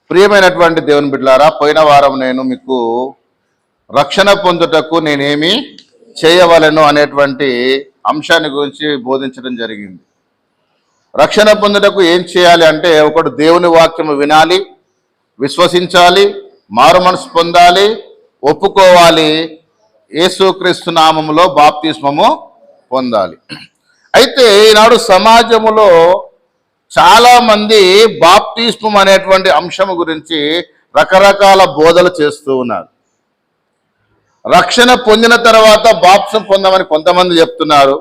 ప్రియమైనటువంటి దేవుని బిడ్డలారా, పోయిన వారం నేను మీకు రక్షణ పొందుటకు నేనేమి చేయవలెను అనేటువంటి అంశాన్ని గురించి బోధించడం జరిగింది. రక్షణ పొందుటకు ఏం చేయాలి అంటే, ఒకడు దేవుని వాక్యము వినాలి, విశ్వసించాలి, మారు మనసు పొందాలి, ఒప్పుకోవాలి, యేసుక్రీస్తు నామములో బాప్తిస్మము పొందాలి. అయితే ఈనాడు సమాజములో చాలా మంది బాప్తిస్మం అనేటువంటి అంశం గురించి రకరకాల బోధలు చేస్తూ ఉన్నారు. రక్షణ పొందిన తర్వాత బాప్తిస్మం పొందామని కొంతమంది చెప్తున్నారు.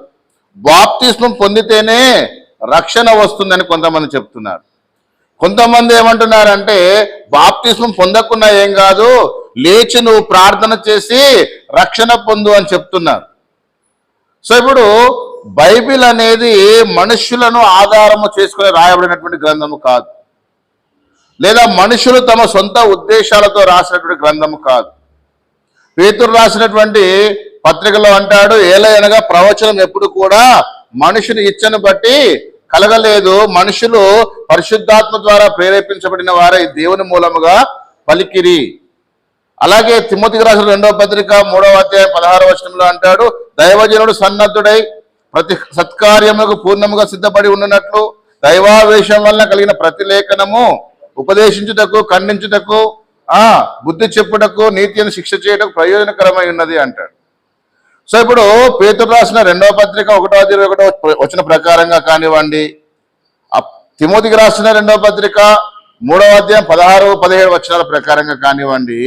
బాప్తిస్మం పొందితేనే రక్షణ వస్తుందని కొంతమంది చెప్తున్నారు. కొంతమంది ఏమంటున్నారంటే, బాప్తిస్మం పొందకుండా ఏం కాదు, లేచి నువ్వు ప్రార్థన చేసి రక్షణ పొందు అని చెప్తున్నారు. సో ఇప్పుడు బైబిల్ అనేది మనుషులను ఆధారము చేసుకుని రాయబడినటువంటి గ్రంథము కాదు, లేదా మనుషులు తమ సొంత ఉద్దేశాలతో రాసినటువంటి గ్రంథము కాదు. పేతురు రాసినటువంటి పత్రికలో అంటాడు, ఏలయనగా ప్రవచనం ఎప్పుడు కూడా మనుషుని ఇచ్చను బట్టి కలగలేదు, మనుషులు పరిశుద్ధాత్మ ద్వారా ప్రేరేపించబడిన వారే దేవుని మూలముగా పలికిరి. అలాగే తిమోతికి రాసిన 2వ పత్రిక 3వ అధ్యాయం 16వ వచనంలో అంటాడు, దైవజనుడు సన్నద్ధుడై ప్రతి సత్కార్యములకు పూర్ణముగా సిద్ధపడి ఉన్నట్లు దైవావేశం వలన కలిగిన ప్రతి లేఖనము ఉపదేశించుటకు, ఖండించుటకు, బుద్ధి చెప్పుటకు, నీతిని శిక్ష చేయటకు ప్రయోజనకరమై ఉన్నది అంటాడు. సో ఇప్పుడు పేతురు రాసిన 2వ పత్రిక 1:21 వచన ప్రకారంగా కానివ్వండి, తిమోతికి రాసిన 2వ పత్రిక 3వ అధ్యాయం 16-17 వచనాల ప్రకారంగా కానివ్వండి,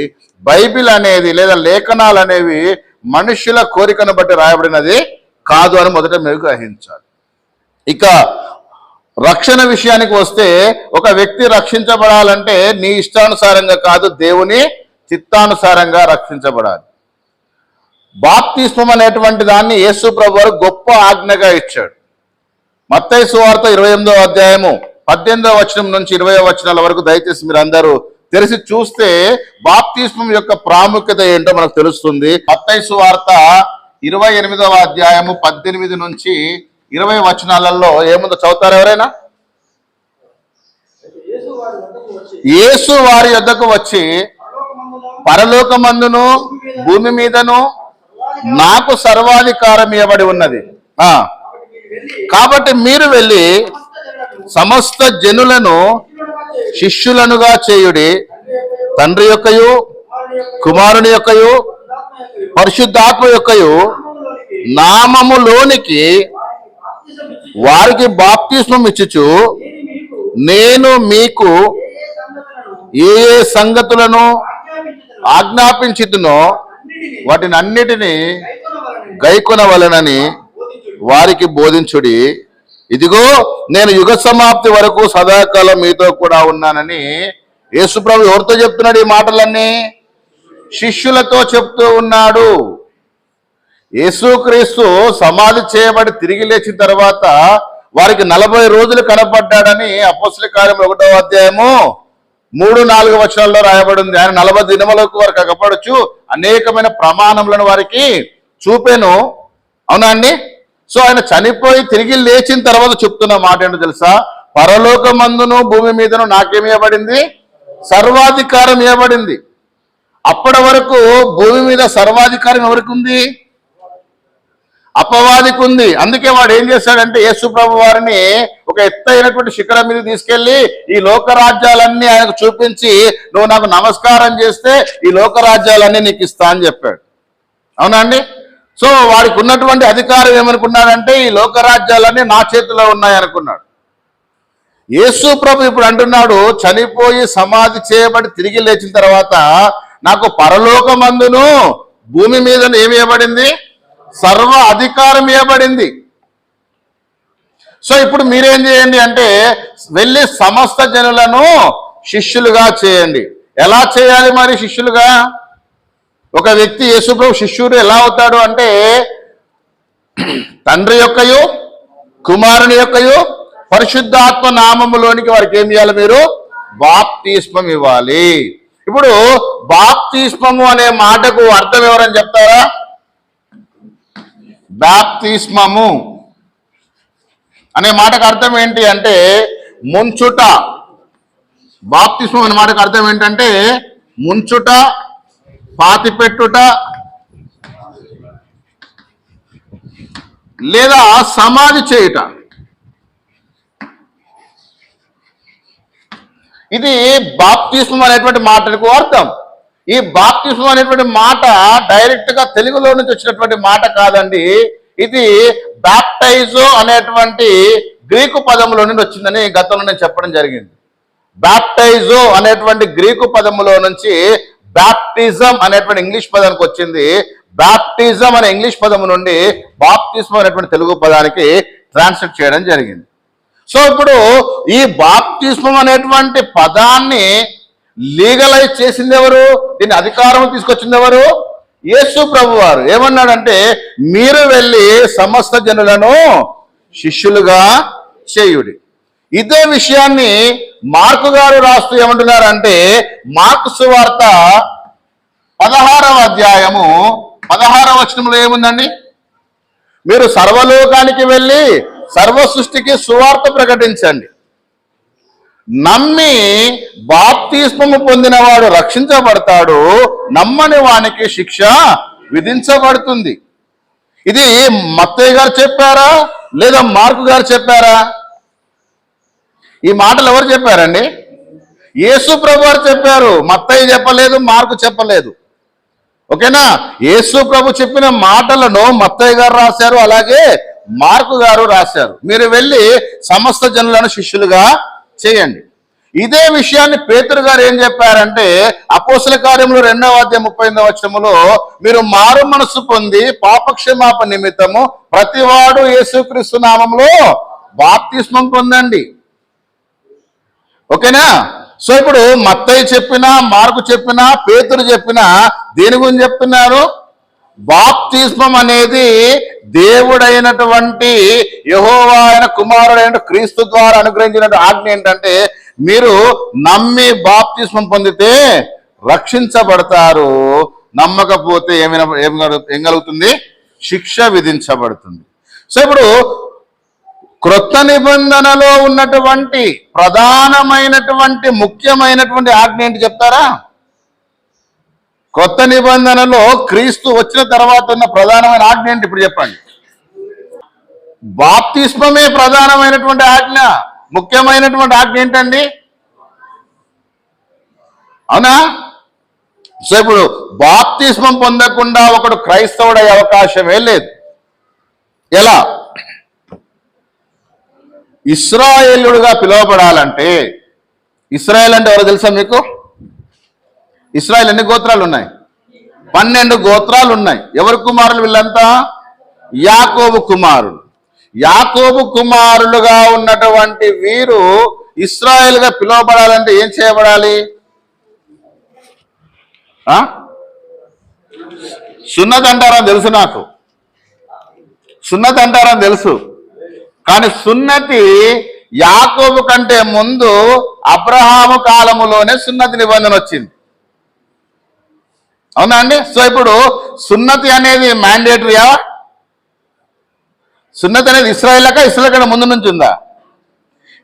బైబిల్ అనేది లేదా లేఖనాలు అనేవి మనుషుల కోరికను బట్టి రాయబడినది కాదు అని మొదట మీరు గ్రహించాలి. ఇక రక్షణ విషయానికి వస్తే, ఒక వ్యక్తి రక్షించబడాలంటే నీ ఇష్టానుసారంగా కాదు, దేవుని చిత్తానుసారంగా రక్షించబడాలి. బాప్తిస్మం అనేటువంటి దాన్ని యేసు ప్రభు వారు గొప్ప ఆజ్ఞగా ఇచ్చాడు. మత్తయి సువార్త 28వ అధ్యాయము 18వ వచనం నుంచి 20వ వచనాల వరకు దయచేసి మీరు అందరూ తెరిచి చూస్తే బాప్తిస్మం యొక్క ప్రాముఖ్యత ఏంటో మనకు తెలుస్తుంది. మత్తయి సువార్త 28వ అధ్యాయము 18 నుంచి 20 వచనాలలో ఏముందో చదువుతారు ఎవరైనా? యేసు వారి యొద్దకు వచ్చి, పరలోకమందును భూమి మీదను నాకు సర్వాధికారం ఇవ్వబడి ఉన్నది, కాబట్టి మీరు వెళ్ళి సమస్త జనులను శిష్యులనుగా చేయుడి, తండ్రి యొక్కయు, కుమారుని యొక్కయు, పరిశుద్ధాత్మ యొక్కయు నామములోనికి వారికి బాప్తిస్మం ఇచ్చుచు, నేను మీకు ఏ ఏ సంగతులను ఆజ్ఞాపించుదునో వాటిని అన్నిటినీ గైకొనవలెనని వారికి బోధించుడి. ఇదిగో నేను యుగ సమాప్తి వరకు సదాకాలం మీతో కూడా ఉన్నానని యేసుప్రభు ఎవరితో చెప్తున్నాడు? ఈ మాటలన్నీ శిష్యులతో చెప్తూ ఉన్నాడు. యేసుక్రీస్తు సమాధి చేయబడి తిరిగి లేచిన తర్వాత వారికి 40 రోజులు కనపడ్డాడని అపోస్తల కార్యములు 1వ అధ్యాయము 3-4 వచనాల్లో రాయబడింది. ఆయన 40 దినములకు వారికి అగపడచ్చు అనేకమైన ప్రమాణములను వారికి చూపెను. అవునా అండి? సో ఆయన చనిపోయి తిరిగి లేచిన తర్వాత చెప్తున్న మాట ఏంటో తెలుసా? పరలోకమందును భూమి మీదను నాకేమి ఇవ్వబడింది? సర్వాధికారం ఇవ్వబడింది. అప్పటి వరకు భూమి మీద సర్వాధికారం ఎవరికి ఉంది? అపవాదికి ఉంది. అందుకే వాడు ఏం చేశాడంటే, యేసు ప్రభు వారిని ఒక ఎత్తైనటువంటి శిఖరం మీద తీసుకెళ్లి ఈ లోకరాజ్యాలన్నీ ఆయనకు చూపించి, నువ్వు నాకు నమస్కారం చేస్తే ఈ లోకరాజ్యాలన్నీ నీకు ఇస్తా అని చెప్పాడు. అవునా అండి? సో వాడికి ఉన్నటువంటి అధికారం ఏమనుకున్నాడంటే, ఈ లోకరాజ్యాలన్నీ నా చేతిలో ఉన్నాయి అనుకున్నాడు. యేసు ప్రభు ఇప్పుడు అంటున్నాడు, చనిపోయి సమాధి చేయబడి తిరిగి లేచిన తర్వాత నాకు పరలోకమందును భూమి మీద ఏమి ఇవ్వబడింది? సర్వ అధికారం ఇవ్వబడింది. సో ఇప్పుడు మీరేం చేయండి అంటే, వెళ్ళి సమస్త జనులను శిష్యులుగా చేయండి. ఎలా చేయాలి మరి శిష్యులుగా? ఒక వ్యక్తి యేసుప్రభు శిష్యుడు ఎలా అవుతాడు అంటే, తండ్రి యొక్కయు, కుమారుని యొక్కయు, పరిశుద్ధాత్మ నామములోనికి వారికి ఏం చేయాలి? మీరు బాప్తిస్మం ఇవ్వాలి. ఇప్పుడు బాప్తిస్మము అనే మాటకు అర్థం ఎవరని చెప్తారా? బాప్తిస్మము అనే మాటకు అర్థం ఏంటి అంటే, ముంచుట, బాప్తిస్మం అనే మాటకు అర్థం ఏంటంటే ముంచుట, పాతిపెట్టుట లేదా సమాధి చేయుట. ఇది బాప్తిస్మం అనేటువంటి మాటకు అర్థం. ఈ బాప్తిస్మం అనేటువంటి మాట డైరెక్ట్ గా తెలుగులో నుంచి వచ్చినటువంటి మాట కాదండి. ఇది బ్యాప్టైజో అనేటువంటి గ్రీకు పదములో నుండి వచ్చిందని గతంలో నేను చెప్పడం జరిగింది. బ్యాప్టైజో అనేటువంటి గ్రీకు పదములో నుంచి బ్యాప్టిజం అనేటువంటి ఇంగ్లీష్ పదానికి వచ్చింది. బ్యాప్టిజం అనే ఇంగ్లీష్ పదము నుండి బాప్తిస్మం అనేటువంటి తెలుగు పదానికి ట్రాన్స్లేట్ చేయడం జరిగింది. సో ఇప్పుడు ఈ బాప్తిస్మం అనేటువంటి పదాన్ని లీగలైజ్ చేసింది ఎవరు? దీని అధికారం తీసుకొచ్చింది ఎవరు? యేసు ప్రభు వారు. ఏమన్నాడంటే మీరు వెళ్ళి సమస్త జనులను శిష్యులుగా చేయుడి. ఇదే విషయాన్ని మార్కు గారు రాస్తూ ఏమంటున్నారంటే మార్కు సువార్త 16వ అధ్యాయము 16వ వచనంలో ఏముందండి? మీరు సర్వలోకానికి వెళ్ళి సర్వ సృష్టికి సువార్త ప్రకటించండి. నమ్మి బాప్తిస్మము పొందినవాడు రక్షించబడతాడు, నమ్మని వానికి శిక్ష విధించబడుతుంది. ఇది మత్తయ్య గారు చెప్పారా లేదా మార్కు గారు చెప్పారా? ఈ మాటలు ఎవరు చెప్పారండి? యేసు ప్రభు వారు చెప్పారు. మత్తయ్య చెప్పలేదు, మార్కు చెప్పలేదు. ఓకేనా? యేసు ప్రభు చెప్పిన మాటలను మత్తయ్య గారు రాశారు, అలాగే మార్కు గారు రాశారు. మీరు వెళ్ళి సమస్త జనులను శిష్యులుగా చేయండి. ఇదే విషయాన్ని పేతురు గారు ఏం చెప్పారంటే అపోస్తల కార్యములు 2వ అధ్యాయం 38వ వచనములో మీరు మారు మనసు పొంది పాపక్షమాపణ నిమిత్తము ప్రతివాడు యేసుక్రీస్తు నామములో బాప్తిస్మం పొందండి. ఓకేనా? సో ఇప్పుడు మత్తయి చెప్పినా, మార్కు చెప్పినా, పేతురు చెప్పినా దేని గురించి చెప్తున్నారు? బాప్తిస్మం అనేది దేవుడైనటువంటి యెహోవా అయిన కుమారుడైన క్రీస్తు ద్వారా అనుగ్రహించిన ఆజ్ఞ ఏంటంటే మీరు నమ్మి బాప్తిస్మం పొందితే రక్షించబడతారు, నమ్మకపోతే ఏం కలుగుతుంది? శిక్ష విధించబడుతుంది. సో ఇప్పుడు క్రొత్త నిబంధనలో ఉన్నటువంటి ప్రధానమైనటువంటి ముఖ్యమైనటువంటి ఆజ్ఞ ఏంటి చెప్తారా? కొత్త నిబంధనలో క్రీస్తు వచ్చిన తర్వాత ఉన్న ప్రధానమైన ఆజ్ఞ ఏంటి ఇప్పుడు చెప్పండి? బాప్తిస్మమే ప్రధానమైనటువంటి ఆజ్ఞ. ముఖ్యమైనటువంటి ఆజ్ఞ ఏంటండి? అవునా? సో ఇప్పుడు బాప్తిస్మం పొందకుండా ఒకడు క్రైస్తవుడయ్యే అవకాశమే లేదు. ఎలా? ఇశ్రాయేలుడుగా పిలువబడాలంటే, ఇశ్రాయేల్ అంటే ఎవరో తెలుసా మీకు? ఇశ్రాయేల్ ఎన్ని గోత్రాలు ఉన్నాయి? 12 గోత్రాలు ఉన్నాయి. ఎవరి కుమారులు వీళ్ళంతా? యాకోబు కుమారులు. యాకోబు కుమారులుగా ఉన్నటువంటి వీరు ఇశ్రాయేలుగా పిలువబడాలంటే ఏం చేయబడాలి? సున్నతి అంటారని తెలుసు, నాకు సున్నతి అంటారని తెలుసు. కానీ సున్నతి యాకోబు కంటే ముందు అబ్రహాము కాలములోనే సున్నతి నిబంధన వచ్చింది. అవునా అండి? సో ఇప్పుడు సున్నతి అనేది మ్యాండేటరీయా? సున్నతి అనేది ఇశ్రాయేళ్లకా, ఇశ్రాయేల్ కంటే ముందు నుంచి ఉందా?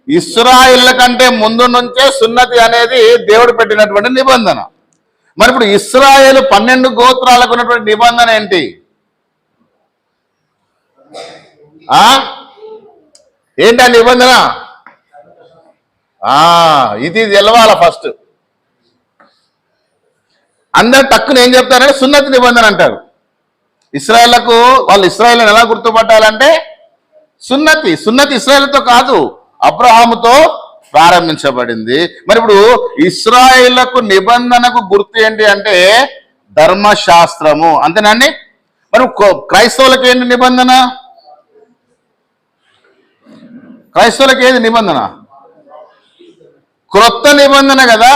ఇశ్రాయేళ్ల కంటే ముందు నుంచే సున్నతి అనేది దేవుడు పెట్టినటువంటి నిబంధన. మరి ఇప్పుడు ఇశ్రాయేలు 12 గోత్రాలకు ఉన్నటువంటి నిబంధన ఏంటి? ఏంటి ఆ నిబంధన? ఇది తెలవాల ఫస్ట్. అందరు టక్కున ఏం చెప్తారంటే సున్నతి నిబంధన అంటారు. ఇశ్రాయేళ్లకు వాళ్ళు ఇశ్రాయేల్ని ఎలా గుర్తుపట్టాలంటే సున్నతి. సున్నతి ఇశ్రాయేలుతో కాదు, అబ్రహాముతో ప్రారంభించబడింది. మరి ఇప్పుడు ఇశ్రాయేళ్లకు నిబంధనకు గుర్తు ఏంటి అంటే ధర్మశాస్త్రము, అంతేనండి. మరి క్రైస్తవులకు ఏంటి నిబంధన? క్రైస్తవులకు ఏది నిబంధన? క్రొత్త నిబంధన కదా.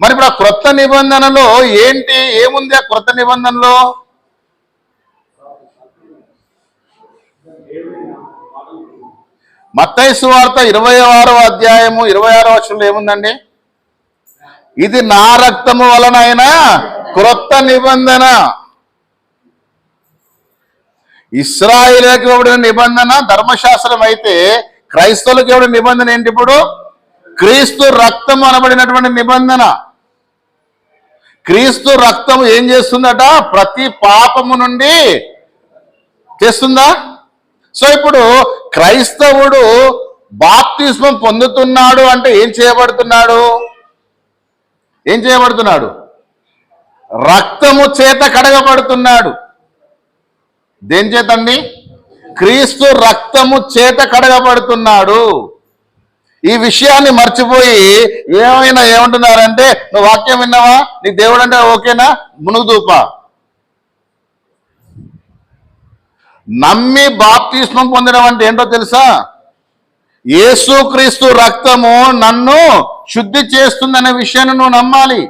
మరి ఇప్పుడు ఆ క్రొత్త నిబంధనలో ఏంటి, ఏముంది ఆ క్రొత్త నిబంధనలో? మత్తయి సువార్త 26వ అధ్యాయము 26వ వచనంలో ఏముందండి? ఇది నా రక్తము వలనైన క్రొత్త నిబంధన. ఇశ్రాయేలుకి ఇవ్వబడిన నిబంధన ధర్మశాస్త్రం అయితే క్రైస్తవులకు ఇవ్వబడిన నిబంధన ఏంటి? ఇప్పుడు క్రీస్తు రక్తం అనబడినటువంటి నిబంధన. క్రీస్తు రక్తం ఏం చేస్తుందట? ప్రతి పాపము నుండి చేస్తుందా? సో ఇప్పుడు క్రైస్తవుడు బాప్తిస్మం పొందుతున్నాడు అంటే ఏం చేయబడుతున్నాడు? ఏం చేయబడుతున్నాడు? రక్తము చేత కడగబడుతున్నాడు. దేని చేతండి? క్రీస్తు రక్తము చేత కడగబడుతున్నాడు. ఈ విషయాన్ని మర్చిపోయి ఏమంటున్నారంటే, నువ్వు వాక్యం విన్నావా, నీ దేవుడు అంటే ఓకేనా, మునుగుదూపా. నమ్మి బాప్తిస్మం పొందడం అంటే ఏంటో తెలుసా? యేసుక్రీస్తు రక్తము నన్ను శుద్ధి చేస్తుందనే విషయాన్ని నువ్వు నమ్మాలి.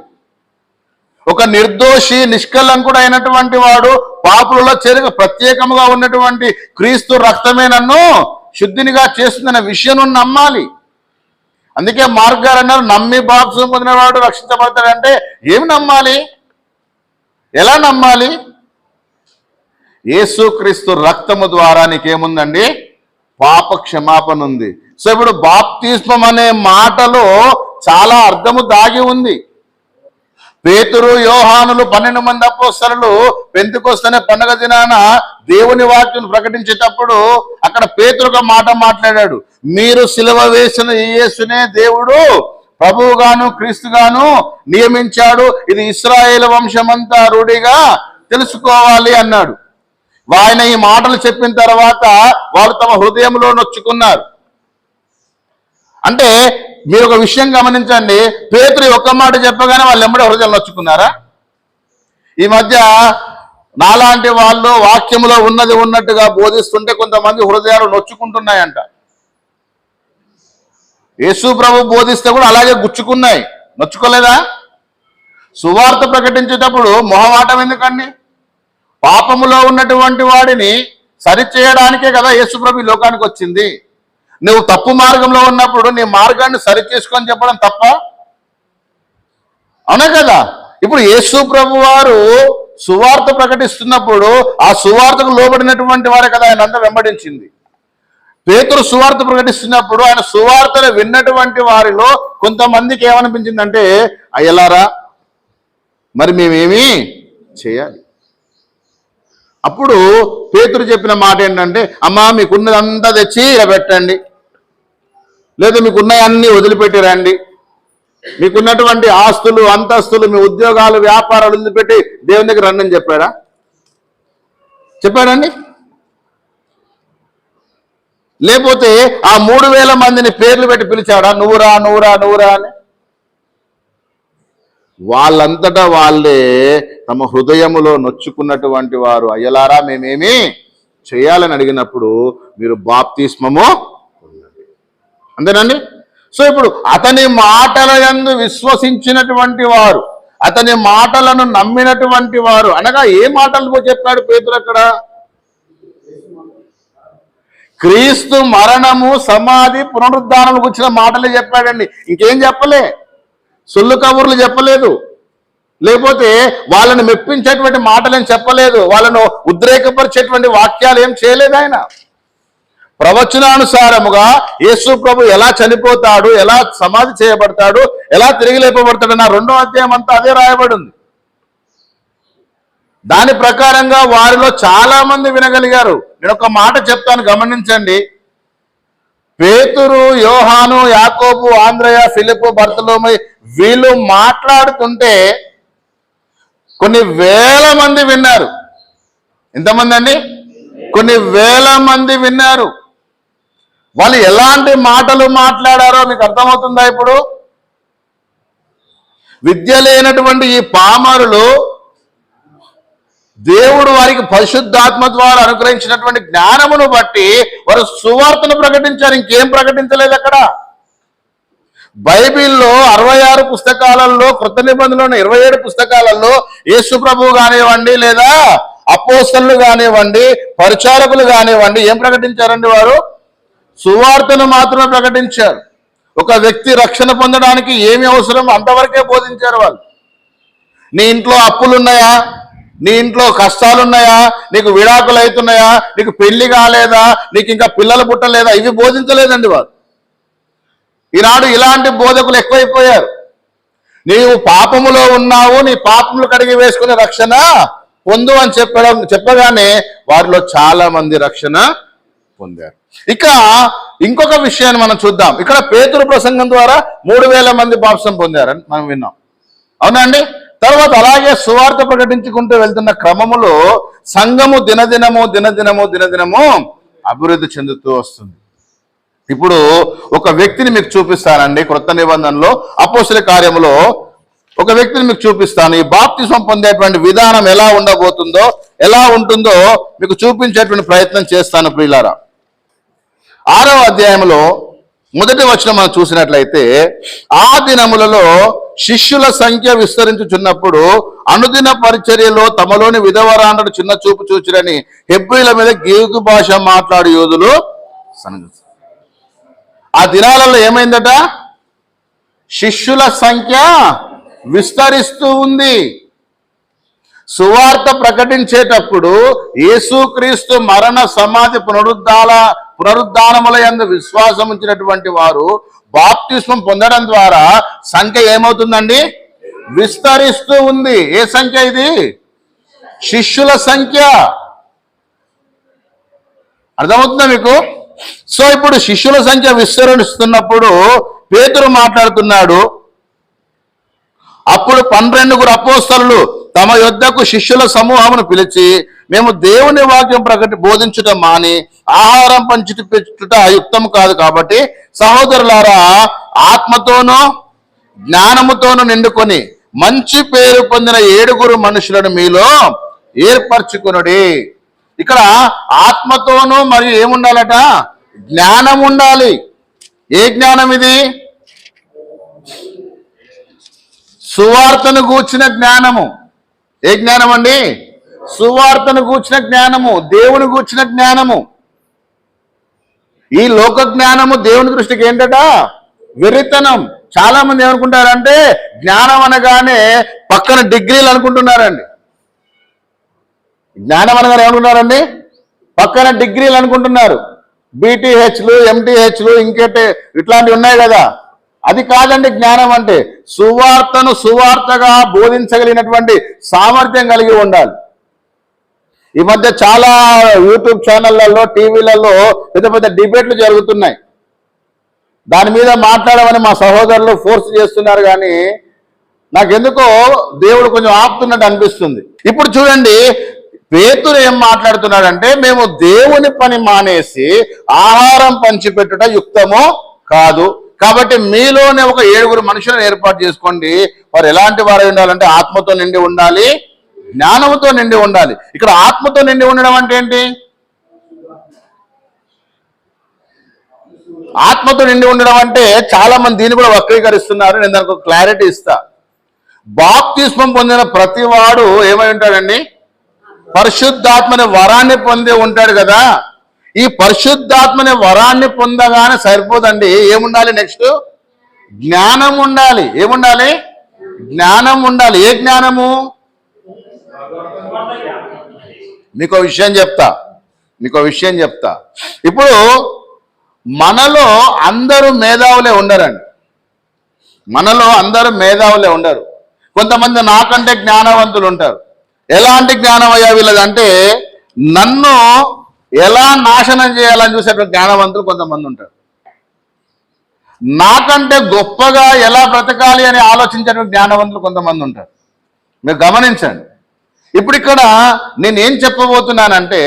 ఒక నిర్దోషి నిష్కలంకుడు అయినటువంటి వాడు పాపులలో చేరిక ప్రత్యేకముగా ఉన్నటువంటి క్రీస్తు రక్తమే నన్ను శుద్ధినిగా చేస్తుందనే విషయం నువ్వు నమ్మాలి. అందుకే మార్గాలు అన్నారు, నమ్మి బాప్తిస్మం పొందినవాడు రక్షించబడతాడంటే ఏమి నమ్మాలి? ఎలా నమ్మాలి? యేసుక్రీస్తు రక్తము ద్వారా నీకేముందండి? పాప క్షమాపణ ఉంది. సో ఇప్పుడు బాప్తిస్మం అనే మాటలో చాలా అర్థము దాగి ఉంది. పేతురు, యోహానులు 12 మంది అపోస్తలులు పెంతెకొస్తనే పండగ దినాన దేవుని వాక్యం ప్రకటించేటప్పుడు అక్కడ పేతురు ఒక మాట మాట్లాడాడు. మీరు సిలువ వేసిన ఈ యేసునే దేవుడు ప్రభువుగాను క్రీస్తుగాను నియమించాడు, ఇది ఇశ్రాయేలు వంశమంతా రూఢిగా తెలుసుకోవాలి అన్నాడు. ఆయన ఈ మాటలు చెప్పిన తర్వాత వారు తమ హృదయంలో నొచ్చుకున్నారు. అంటే మీరు ఒక విషయం గమనించండి, పేతురు ఒక్క మాట చెప్పగానే వాళ్ళు ఎమ్మడే హృదయం నొచ్చుకున్నారా? ఈ మధ్య నాలాంటి వాళ్ళు వాక్యములో ఉన్నది ఉన్నట్టుగా బోధిస్తుంటే కొంతమంది హృదయాలు నొచ్చుకుంటున్నాయంట. యేసు ప్రభు బోధిస్తే కూడా అలాగే గుచ్చుకున్నాయి, నొచ్చుకోలేదా? సువార్త ప్రకటించేటప్పుడు మొహమాటం ఎందుకండి? పాపములో ఉన్నటువంటి వాడిని సరిచేయడానికే కదా యేసు ప్రభు ఈ లోకానికి వచ్చింది. నువ్వు తప్పు మార్గంలో ఉన్నప్పుడు నీ మార్గాన్ని సరిచేసుకొని చెప్పడం తప్ప? అవునా కదా? ఇప్పుడు యేసు ప్రభు వారు సువార్త ప్రకటిస్తున్నప్పుడు ఆ సువార్తకు లోబడినటువంటి వారే కదా ఆయన అంతా వెంబడించింది. పేతురు సువార్త ప్రకటిస్తున్నప్పుడు ఆయన సువార్తను విన్నటువంటి వారిలో కొంతమందికి ఏమనిపించిందంటే, అయ్యలారా మరి మేమేమి చేయాలి? అప్పుడు పేతురు చెప్పిన మాట ఏంటంటే, అమ్మా మీకున్నదంతా తెచ్చి ఇలా పెట్టండి, లేదా మీకున్నవన్నీ వదిలిపెట్టి రండి, మీకున్నటువంటి ఆస్తులు అంతస్తులు మీ ఉద్యోగాలు వ్యాపారాలు వదిలిపెట్టి దేవుని దగ్గర రండి అని చెప్పాడా? చెప్పాడండి? లేకపోతే ఆ 3000 మందిని పేర్లు పెట్టి పిలిచాడా? నువ్వురా నువ్వురా నువ్వురా అని? వాళ్ళంతటా వాళ్ళే తమ హృదయములో నొచ్చుకున్నటువంటి వారు, అయ్యలారా మేమేమి చేయాలని అడిగినప్పుడు మీరు బాప్తిస్మము పొందండి. అంతేనండి? సో ఇప్పుడు అతని మాటల యందు విశ్వసించినటువంటి వారు, అతని మాటలను నమ్మినటువంటి వారు అనగా ఏ మాటలు చెప్పాడు పేతురు అక్కడ? క్రీస్తు మరణము, సమాధి, పునరుద్ధానం గురించిన మాటలే చెప్పాడండి. ఇంకేం చెప్పలే, సొల్లు కబుర్లు చెప్పలేదు, లేకపోతే వాళ్ళని మెప్పించేటువంటి మాటలు ఏం చెప్పలేదు, వాళ్ళను ఉద్రేకపరిచేటువంటి వాక్యాలు ఏం చేయలేదు. ఆయన ప్రవచనానుసారముగా యేసు ప్రభు ఎలా చనిపోతాడు, ఎలా సమాధి చేయబడతాడు, ఎలా తిరిగి లేపబడతాడు నా 2వ అధ్యాయం అంతా అదే రాయబడి ఉంది. దాని ప్రకారంగా వారిలో చాలా మంది వినగలిగారు. నేను ఒక మాట చెప్తాను, గమనించండి. పేతురు, యోహాను, యాకోబు, ఆంద్రయ, ఫిలిప్పు, బర్తలోమై వీళ్ళు మాట్లాడుతుంటే కొన్ని వేల మంది విన్నారు. ఎంతమంది అండి? కొన్ని వేల మంది విన్నారు. వాళ్ళు ఎలాంటి మాటలు మాట్లాడారో మీకు అర్థమవుతుందా? ఇప్పుడు విద్య లేనటువంటి ఈ పామరులు దేవుడు వారికి పరిశుద్ధాత్మ ద్వారా అనుగ్రహించినటువంటి జ్ఞానమును బట్టి వారు సువార్తను ప్రకటించారు. ఇంకేం ప్రకటించలేదు అక్కడ. బైబిల్లో 66 పుస్తకాలలో, కృత నిబంధనలో 27 పుస్తకాలలో యేసు ప్రభువు కానివ్వండి, లేదా అపోస్తలులు కానివ్వండి, పరిచారకులు కానివ్వండి, ఏం ప్రకటించారండి? వారు సువార్తను మాత్రమే ప్రకటించారు. ఒక వ్యక్తి రక్షణ పొందడానికి ఏమి అవసరం అంతవరకే బోధించారు వాళ్ళు. నీ ఇంట్లో అప్పులున్నాయా, నీ ఇంట్లో కష్టాలున్నాయా, నీకు విడాకులు అవుతున్నాయా, నీకు పెళ్లి కాలేదా, నీకు ఇంకా పిల్లలు పుట్టలేదా, ఇవి బోధించలేదండి వారు. ఈనాడు ఇలాంటి బోధకులు ఎక్కువైపోయారు. నీవు పాపములో ఉన్నావు, నీ పాపములు కడిగి వేసుకునే రక్షణ పొందు అని చెప్పగానే వారిలో చాలా మంది రక్షణ పొందారు. ఇక ఇంకొక విషయాన్ని మనం చూద్దాం. ఇక్కడ పేతురు ప్రసంగం ద్వారా 3000 మంది బాప్తిసం పొందారని మనం విన్నాం, అవునండి. తర్వాత అలాగే సువార్త ప్రకటించుకుంటూ వెళ్తున్న క్రమములో సంఘము దినదినము అభివృద్ధి చెందుతూ వస్తుంది. ఇప్పుడు ఒక వ్యక్తిని మీకు చూపిస్తానండి. క్రొత్త నిబంధనలో అపోస్తల కార్యములో ఒక వ్యక్తిని మీకు చూపిస్తాను. ఈ బాప్తిసం పొందేటువంటి విధానం ఎలా ఉండబోతుందో, ఎలా ఉంటుందో మీకు చూపించేటువంటి ప్రయత్నం చేస్తాను ప్రియులారా. 6వ అధ్యాయంలో 1వ వచనం మనం చూసినట్లయితే, ఆ దినములలో శిష్యుల సంఖ్య విస్తరించుచున్నప్పుడు అనుదిన పరిచర్యలో తమలోని విధవరాండ్రను చిన్న చూపు చూచిరని హెబ్రీల మీద గ్రీకు భాష మాట్లాడు యోధులు సన్నగిస్తారు. ఆ దినాలలో ఏమైందట? శిష్యుల సంఖ్య విస్తరిస్తూ ఉంది. సువార్త ప్రకటించేటప్పుడు యేసుక్రీస్తు మరణ సమాధి పునరుద్ధానముల యందు విశ్వాసం ఉంచినటువంటి వారు బాప్తిస్మం పొందడం ద్వారా సంఖ్య ఏమవుతుందండి? విస్తరిస్తూ ఉంది. ఏ సంఖ్య ఇది? శిష్యుల సంఖ్య. అర్థమవుతుందా మీకు? సో ఇప్పుడు శిష్యుల సంఖ్య విస్తరిస్తున్నప్పుడు పేతురు మాట్లాడుతున్నాడు. అప్పుడు 12 అపోస్తలులు తమ యొద్దకు శిష్యుల సమూహమును పిలిచి, మేము దేవుని వాక్యం బోధించుట మాని ఆహారం పంచుట యుక్తం కాదు. కాబట్టి సహోదరులారా, ఆత్మతోనూ జ్ఞానముతోనూ నిండుకొని మంచి పేరు పొందిన 7 మనుషులను మీలో ఏర్పరచుకొనుడి. ఇక్కడ ఆత్మతోనూ మరియు ఏముండాలట? జ్ఞానం ఉండాలి. ఏ జ్ఞానం ఇది? సువార్తను గూర్చిన జ్ఞానము. ఏ జ్ఞానం అండి? సువార్తను గూర్చిన జ్ఞానము, దేవుని గూర్చిన జ్ఞానము. ఈ లోక జ్ఞానము దేవుని దృష్టికి ఏంటట? వెర్రితనం. చాలా మంది ఏమనుకుంటారంటే జ్ఞానం అనగానే పక్కన డిగ్రీలు అనుకుంటున్నారండి. జ్ఞానం అనగానే ఏమనుకుంటున్నారండి? పక్కన డిగ్రీలు అనుకుంటున్నారు. బీటీహెచ్లు, ఎంటీహెచ్లు, ఇంకేటే ఇట్లాంటివి ఉన్నాయి కదా. అది కాదండి జ్ఞానం అంటే. సువార్తను సువార్తగా బోధించగలిగినటువంటి సామర్థ్యం కలిగి ఉండాలి. ఈ మధ్య చాలా యూట్యూబ్ ఛానళ్లలో, టీవీలలో పెద్ద డిబేట్లు జరుగుతున్నాయి. దాని మీద మాట్లాడమని మా సహోదరులు ఫోర్స్ చేస్తున్నారు. కానీ నాకెందుకో దేవుడు కొంచెం ఆపుతున్నట్టు అనిపిస్తుంది. ఇప్పుడు చూడండి, పేతురు ఏం మాట్లాడుతున్నాడంటే, మేము దేవుని పని మానేసి ఆహారం పంచిపెట్టుట యుక్తము కాదు. కాబట్టి మీలోనే ఒక 7 మనుషులను ఏర్పాటు చేసుకోండి. వారు ఎలాంటి వారు ఉండాలంటే ఆత్మతో నిండి ఉండాలి, జ్ఞానంతో నిండి ఉండాలి. ఇక్కడ ఆత్మతో నిండి ఉండడం అంటే ఏంటి? ఆత్మతో నిండి ఉండడం అంటే చాలా మంది దీన్ని కూడా వక్రీకరిస్తున్నారు. నేను దానికి ఒక క్లారిటీ ఇస్తా. బాప్తిస్మం పొందిన ప్రతి వాడు ఏమై ఉంటాడండి? పరిశుద్ధాత్మని వరాన్ని పొంది ఉంటాడు కదా. ఈ పరిశుద్ధాత్మని వరాన్ని పొందగానే సరిపోదండి. ఏముండాలి? నెక్స్ట్ జ్ఞానం ఉండాలి. ఏముండాలి? జ్ఞానం ఉండాలి. ఏ జ్ఞానము? మీకు విషయం చెప్తా. ఇప్పుడు మనలో అందరూ మేధావులే ఉండరండి. కొంతమంది నాకంటే జ్ఞానవంతులు ఉంటారు. ఎలాంటి జ్ఞానం అయ్యా వీళ్ళదంటే, నన్ను ఎలా నాశనం చేయాలని చూసేటువంటి జ్ఞానవంతులు కొంతమంది ఉంటారు. నాకంటే గొప్పగా ఎలా బ్రతకాలి అని ఆలోచించేటువంటి జ్ఞానవంతులు కొంతమంది ఉంటారు. మీరు గమనించండి. ఇప్పుడు ఇక్కడ నేనేం చెప్పబోతున్నానంటే,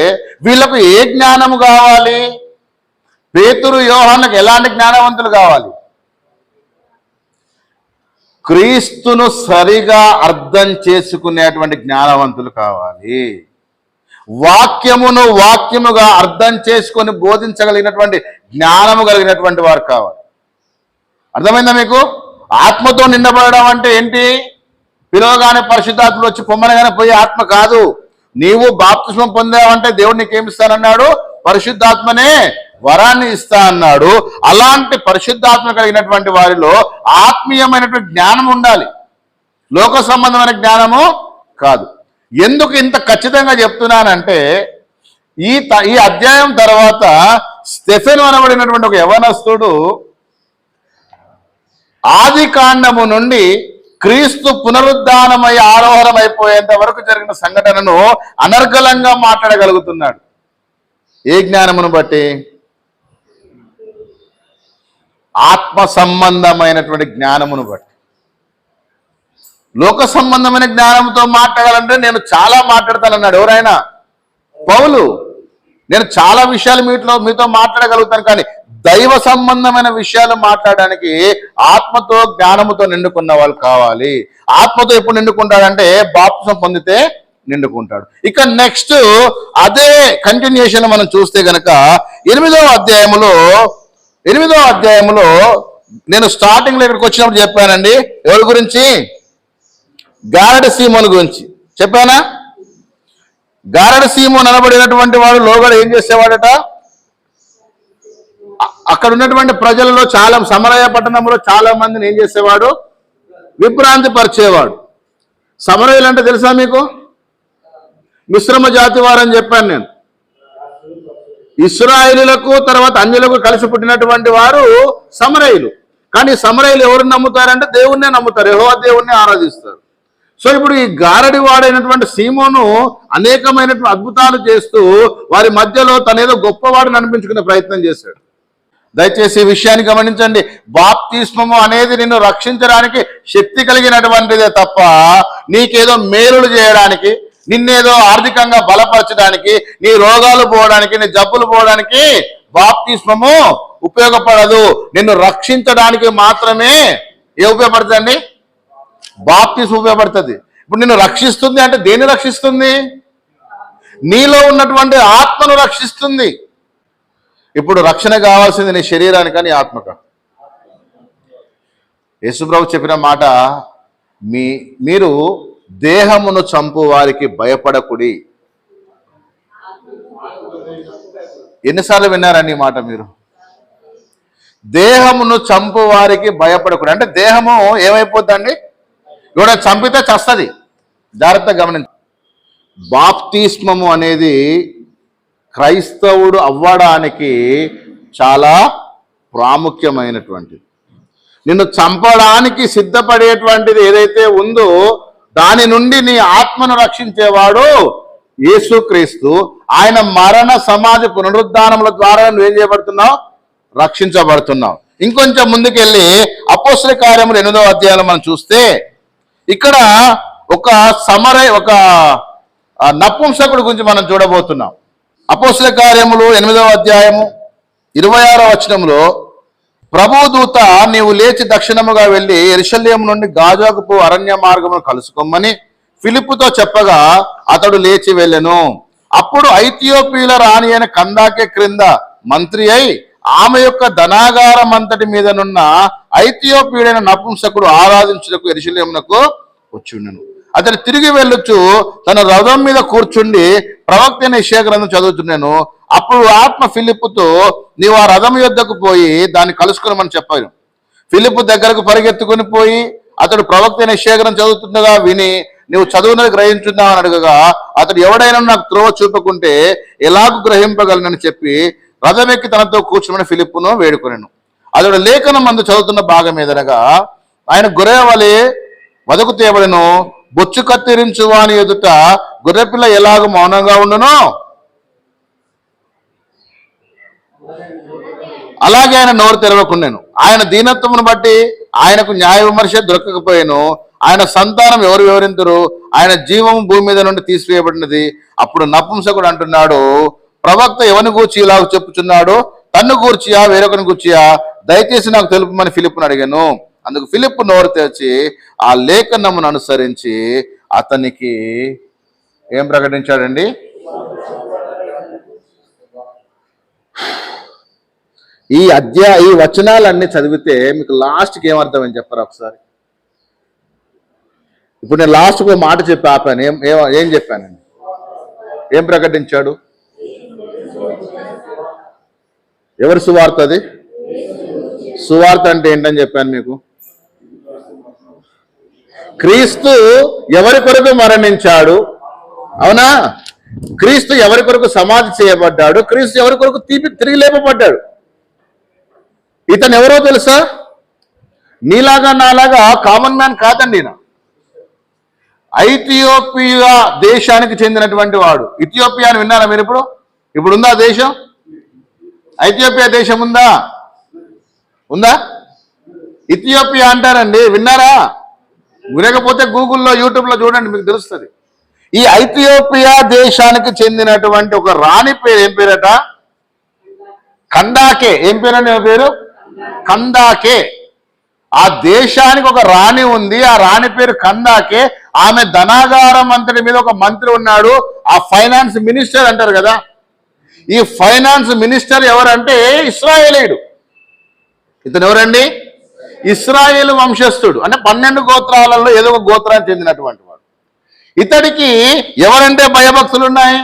వీళ్ళకు ఏ జ్ఞానము కావాలి? పేతురు, యోహానులకు ఎలాంటి జ్ఞానవంతులు కావాలి? క్రీస్తును సరిగా అర్థం చేసుకునేటువంటి జ్ఞానవంతులు కావాలి. వాక్యముగా అర్థం చేసుకొని బోధించగలిగినటువంటి జ్ఞానము కలిగినటువంటి వారు కావాలి. అర్థమైందా మీకు? ఆత్మతో నిండబడడం అంటే ఏంటి? పిలవగానే పరిశుద్ధాత్మలు వచ్చి పొమ్మనగానే పోయే ఆత్మ కాదు. నీవు బాప్తిస్మం పొందావంటే దేవుడు నీకేమిస్తానన్నాడు? పరిశుద్ధాత్మనే వరాన్ని ఇస్తా అన్నాడు. అలాంటి పరిశుద్ధాత్మ కలిగినటువంటి వారిలో ఆత్మీయమైనటువంటి జ్ఞానం ఉండాలి, లోక సంబంధమైన జ్ఞానము కాదు. ఎందుకు ఇంత ఖచ్చితంగా చెప్తున్నానంటే, ఈ అధ్యాయం తర్వాత స్టెఫెను అనబడినటువంటి ఒక యవనస్తుడు ఆది కాండము నుండి క్రీస్తు పునరుద్ధానమై ఆరోహణమైపోయేంత వరకు జరిగిన సంఘటనను అనర్గళంగా మాట్లాడగలుగుతున్నాడు. ఏ జ్ఞానమును బట్టి? ఆత్మ సంబంధమైనటువంటి జ్ఞానమును బట్టి. లోక సంబంధమైన జ్ఞానంతో మాట్లాడాలంటే నేను చాలా మాట్లాడతానన్నాడు. ఎవరైనా? పౌలు. నేను చాలా విషయాలు మీతో మాట్లాడగలుగుతాను, కానీ దైవ సంబంధమైన విషయాలు మాట్లాడడానికి ఆత్మతో జ్ఞానముతో నిండుకున్న వాళ్ళు కావాలి. ఆత్మతో ఎప్పుడు నిండుకుంటాడంటే బాప్తిసం పొందితే నిండుకుంటాడు. ఇక నెక్స్ట్ అదే కంటిన్యూషన్ మనం చూస్తే గనక 8వ అధ్యాయములో నేను స్టార్టింగ్లో ఇక్కడికి వచ్చినప్పుడు చెప్పానండి. ఎవరి గురించి? గారడి సీమోను గురించి చెప్పానా? గారడి సీమోను అనబడినటువంటి వాడు లోగడ ఏం చేసేవాడట? అక్కడ ఉన్నటువంటి ప్రజలలో సమరయ పట్టణంలో చాలా మందిని ఏం చేసేవాడు? విభ్రాంతి పరిచేవాడు. సమరయులు అంటే తెలుసా మీకు? మిశ్రమ జాతి వారని చెప్పాను నేను. ఇశ్రాయేలులకు తర్వాత అన్యులకు కలిసి పుట్టినటువంటి వారు సమరయులు. కానీ సమరయులు ఎవరిని నమ్ముతారంటే దేవుణ్ణే నమ్ముతారు, యెహోవా దేవుణ్ణి ఆరాధిస్తారు. సో ఇప్పుడు ఈ గారడి వాడైనటువంటి సీమోను అనేకమైనటువంటి అద్భుతాలు చేస్తూ వారి మధ్యలో తనేదో గొప్పవాడిని అనిపించుకునే ప్రయత్నం చేశాడు. దయచేసి ఈ విషయాన్ని గమనించండి. బాప్తిస్మము అనేది నిన్ను రక్షించడానికి శక్తి కలిగినటువంటిదే తప్ప నీకేదో మేలులు చేయడానికి, నిన్నేదో ఆర్థికంగా బలపరచడానికి, నీ రోగాలు పోవడానికి, నీ జబ్బులు పోవడానికి బాప్తిస్మము ఉపయోగపడదు. నిన్ను రక్షించడానికి మాత్రమే ఉపయోగపడుతుందండి? బాప్తిస్మం ఉపయోగపడుతుంది. ఇప్పుడు నిన్ను రక్షిస్తుంది అంటే దేన్ని రక్షిస్తుంది? నీలో ఉన్నటువంటి ఆత్మను రక్షిస్తుంది. ఇప్పుడు రక్షణ కావాల్సింది నీ శరీరానికా నీ ఆత్మక? యేసుప్రభు చెప్పిన మాట, మీరు దేహమును చంపు వారికి భయపడకుడి. ఎన్నిసార్లు విన్నారండి ఈ మాట మీరు? దేహమును చంపు వారికి భయపడకుడి అంటే దేహము ఏమైపోద్దండి? ఎవడ చంపితే చస్తుంది. జాగ్రత్తగా గమనించండి. బాప్తిస్మము అనేది క్రైస్తవుడు అవ్వడానికి చాలా ప్రాముఖ్యమైనటువంటిది. నిన్ను చంపడానికి సిద్ధపడేటువంటిది ఏదైతే ఉందో దాని నుండి నీ ఆత్మను రక్షించేవాడు యేసుక్రీస్తు. ఆయన మరణ సమాధి పునరుద్ధానముల ద్వారా నువ్వేం చేయబడుతున్నావు? రక్షించబడుతున్నావు. ఇంకొంచెం ముందుకెళ్ళి అపోస్తల కార్యములు 8వ అధ్యాయంలో మనం చూస్తే ఇక్కడ ఒక నపుంసకుడి గురించి మనం చూడబోతున్నాం. అపోస్తల కార్యములు 8వ అధ్యాయము 26వ వచనంలో, ప్రభుదూత నీవు లేచి దక్షిణముగా వెళ్ళి యెరూషలేము నుండి గాజాకు అరణ్య మార్గమును కలుసుకోమని ఫిలిప్పుతో చెప్పగా అతడు లేచి వెళ్ళెను. అప్పుడు ఐథియోపియాల రాణి అయిన కందాకే క్రింద మంత్రి అయి ఆమె యొక్క ధనాగారం అంతటి మీదనున్న ఐథియోపియుడైన నపుంసకుడు ఆరాధించుటకు యెరూషలేమునకు వచ్చుండెను. అతడు తిరిగి వెళ్ళొచ్చు తన రథం మీద కూర్చుండి ప్రవక్త అయిన యెషయా గ్రంథం చదువుతున్నాను. అప్పుడు ఆత్మ ఫిలిప్పుతో నీవు ఆ రథం యొద్దకు పోయి దాన్ని కలుసుకున్నామని చెప్పాను. ఫిలిప్పు దగ్గరకు పరిగెత్తుకుని పోయి అతడు ప్రవక్త అయిన యెషయా గ్రంథం చదువుతుండగా విని నువ్వు చదువునది గ్రహించున్నావని అడగగా అతడు ఎవడైనా నాకు త్రోవ చూపకుంటే ఎలాగూ గ్రహింపగలనని చెప్పి రథం ఎక్కి తనతో కూర్చోమని ఫిలిప్పును వేడుకొనెను. అతడు లేఖనం మందు చదువుతున్న భాగం ఏదనగా, ఆయన గొర్రె వలె వదకు తేబడెను, బొచ్చు కత్తిరించు వాని ఎదుట గొర్రెపిల్ల ఎలాగ మౌనంగా ఉండునో అలాగే ఆయన నోరు తెరవకుండాను. ఆయన దీనత్వమును బట్టి ఆయనకు న్యాయ విమర్శ దొరకకపోయాను. ఆయన సంతానం ఎవరు వివరించరు? ఆయన జీవము భూమి మీద నుండి తీసివేయబడినది. అప్పుడు నపుంసకుడు అంటున్నాడు, ప్రవక్త ఎవరిని గూర్చి ఇలాగ చెప్పుచున్నాడు? తన్ను గూర్చియా వేరొకరిని గూర్చియా? దయచేసి నాకు తెలుపమని ఫిలిప్పును అడిగాను. అందుకు ఫిలిప్పు నోరు తెరిచి ఆ లేఖనమును అనుసరించి అతనికి ఏం ప్రకటించాడండి? ఈ వచనాలన్నీ చదివితే మీకు లాస్ట్కి ఏమర్థమని చెప్పారు ఒకసారి? ఇప్పుడు నేను లాస్ట్కి ఒక మాట చెప్పి ఆపాను. ఏం చెప్పానండి? ఏం ప్రకటించాడు? ఎవరి సువార్త అది? సువార్త అంటే ఏంటని చెప్పాను మీకు. క్రీస్తు ఎవరి కొరకు మరణించాడు? అవునా? క్రీస్తు ఎవరి కొరకు సమాధి చేయబడ్డాడు? క్రీస్తు ఎవరి కొరకు తిరిగి లేపబడ్డాడు? ఇతను ఎవరో తెలుసా? నీలాగా నాలాగా కామన్ మ్యాన్ కాదండి ఈయన. ఐథియోపియా దేశానికి చెందినటువంటి వాడు. ఇథియోపియా అని విన్నారా మీరు? ఇప్పుడు ఉందా దేశం? ఐథియోపియా దేశం ఉందా? ఇథియోపియా అంటారండి, విన్నారా? వినకపోతే గూగుల్లో యూట్యూబ్లో చూడండి, మీకు తెలుస్తుంది. ఈ ఐథియోపియా దేశానికి చెందినటువంటి ఒక రాణి పేరు ఏం పేరట? కందాకే. ఏం పేరండి పేరు? కందాకే. ఆ దేశానికి ఒక రాణి ఉంది, ఆ రాణి పేరు కందాకే. ఆమె ధనాగార మంత్రి మీద ఒక మంత్రి ఉన్నాడు, ఆ ఫైనాన్స్ మినిస్టర్ అంటారు కదా. ఈ ఫైనాన్స్ మినిస్టర్ ఎవరంటే ఇశ్రాయేలీయుడు. ఇతను ఎవరండి? ఇశ్రాయేలు వంశస్థుడు. అంటే 12 గోత్రాలలో ఏదో ఒక గోత్రానికి చెందినటువంటి వాడు. ఇతడికి ఎవరంటే భయభక్తులు ఉన్నాయి?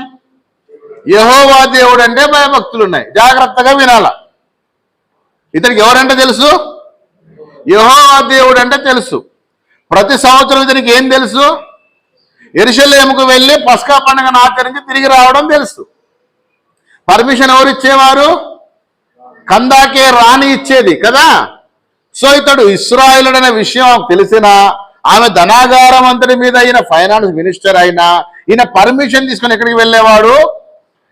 యెహోవా దేవుడు అంటే భయభక్తులు ఉన్నాయి. జాగ్రత్తగా వినాల. ఇతడికి ఎవరంటే తెలుసు? యెహోవా దేవుడు అంటే తెలుసు. ప్రతి సంవత్సరం ఇతనికి ఏం తెలుసు? యెరూషలేముకు వెళ్ళి పస్కా పండుగను ఆచరించి తిరిగి రావడం తెలుసు. పర్మిషన్ ఎవరు ఇచ్చేవారు? కందాకే రాణి ఇచ్చేది కదా. సో ఇతడు ఇశ్రాయేలుడు అనే విషయం తెలిసిన, ఆమె ధనాగార మంత్రి మీద ఈయన ఫైనాన్స్ మినిస్టర్ అయినా, ఈయన పర్మిషన్ తీసుకుని ఎక్కడికి వెళ్ళేవాడు?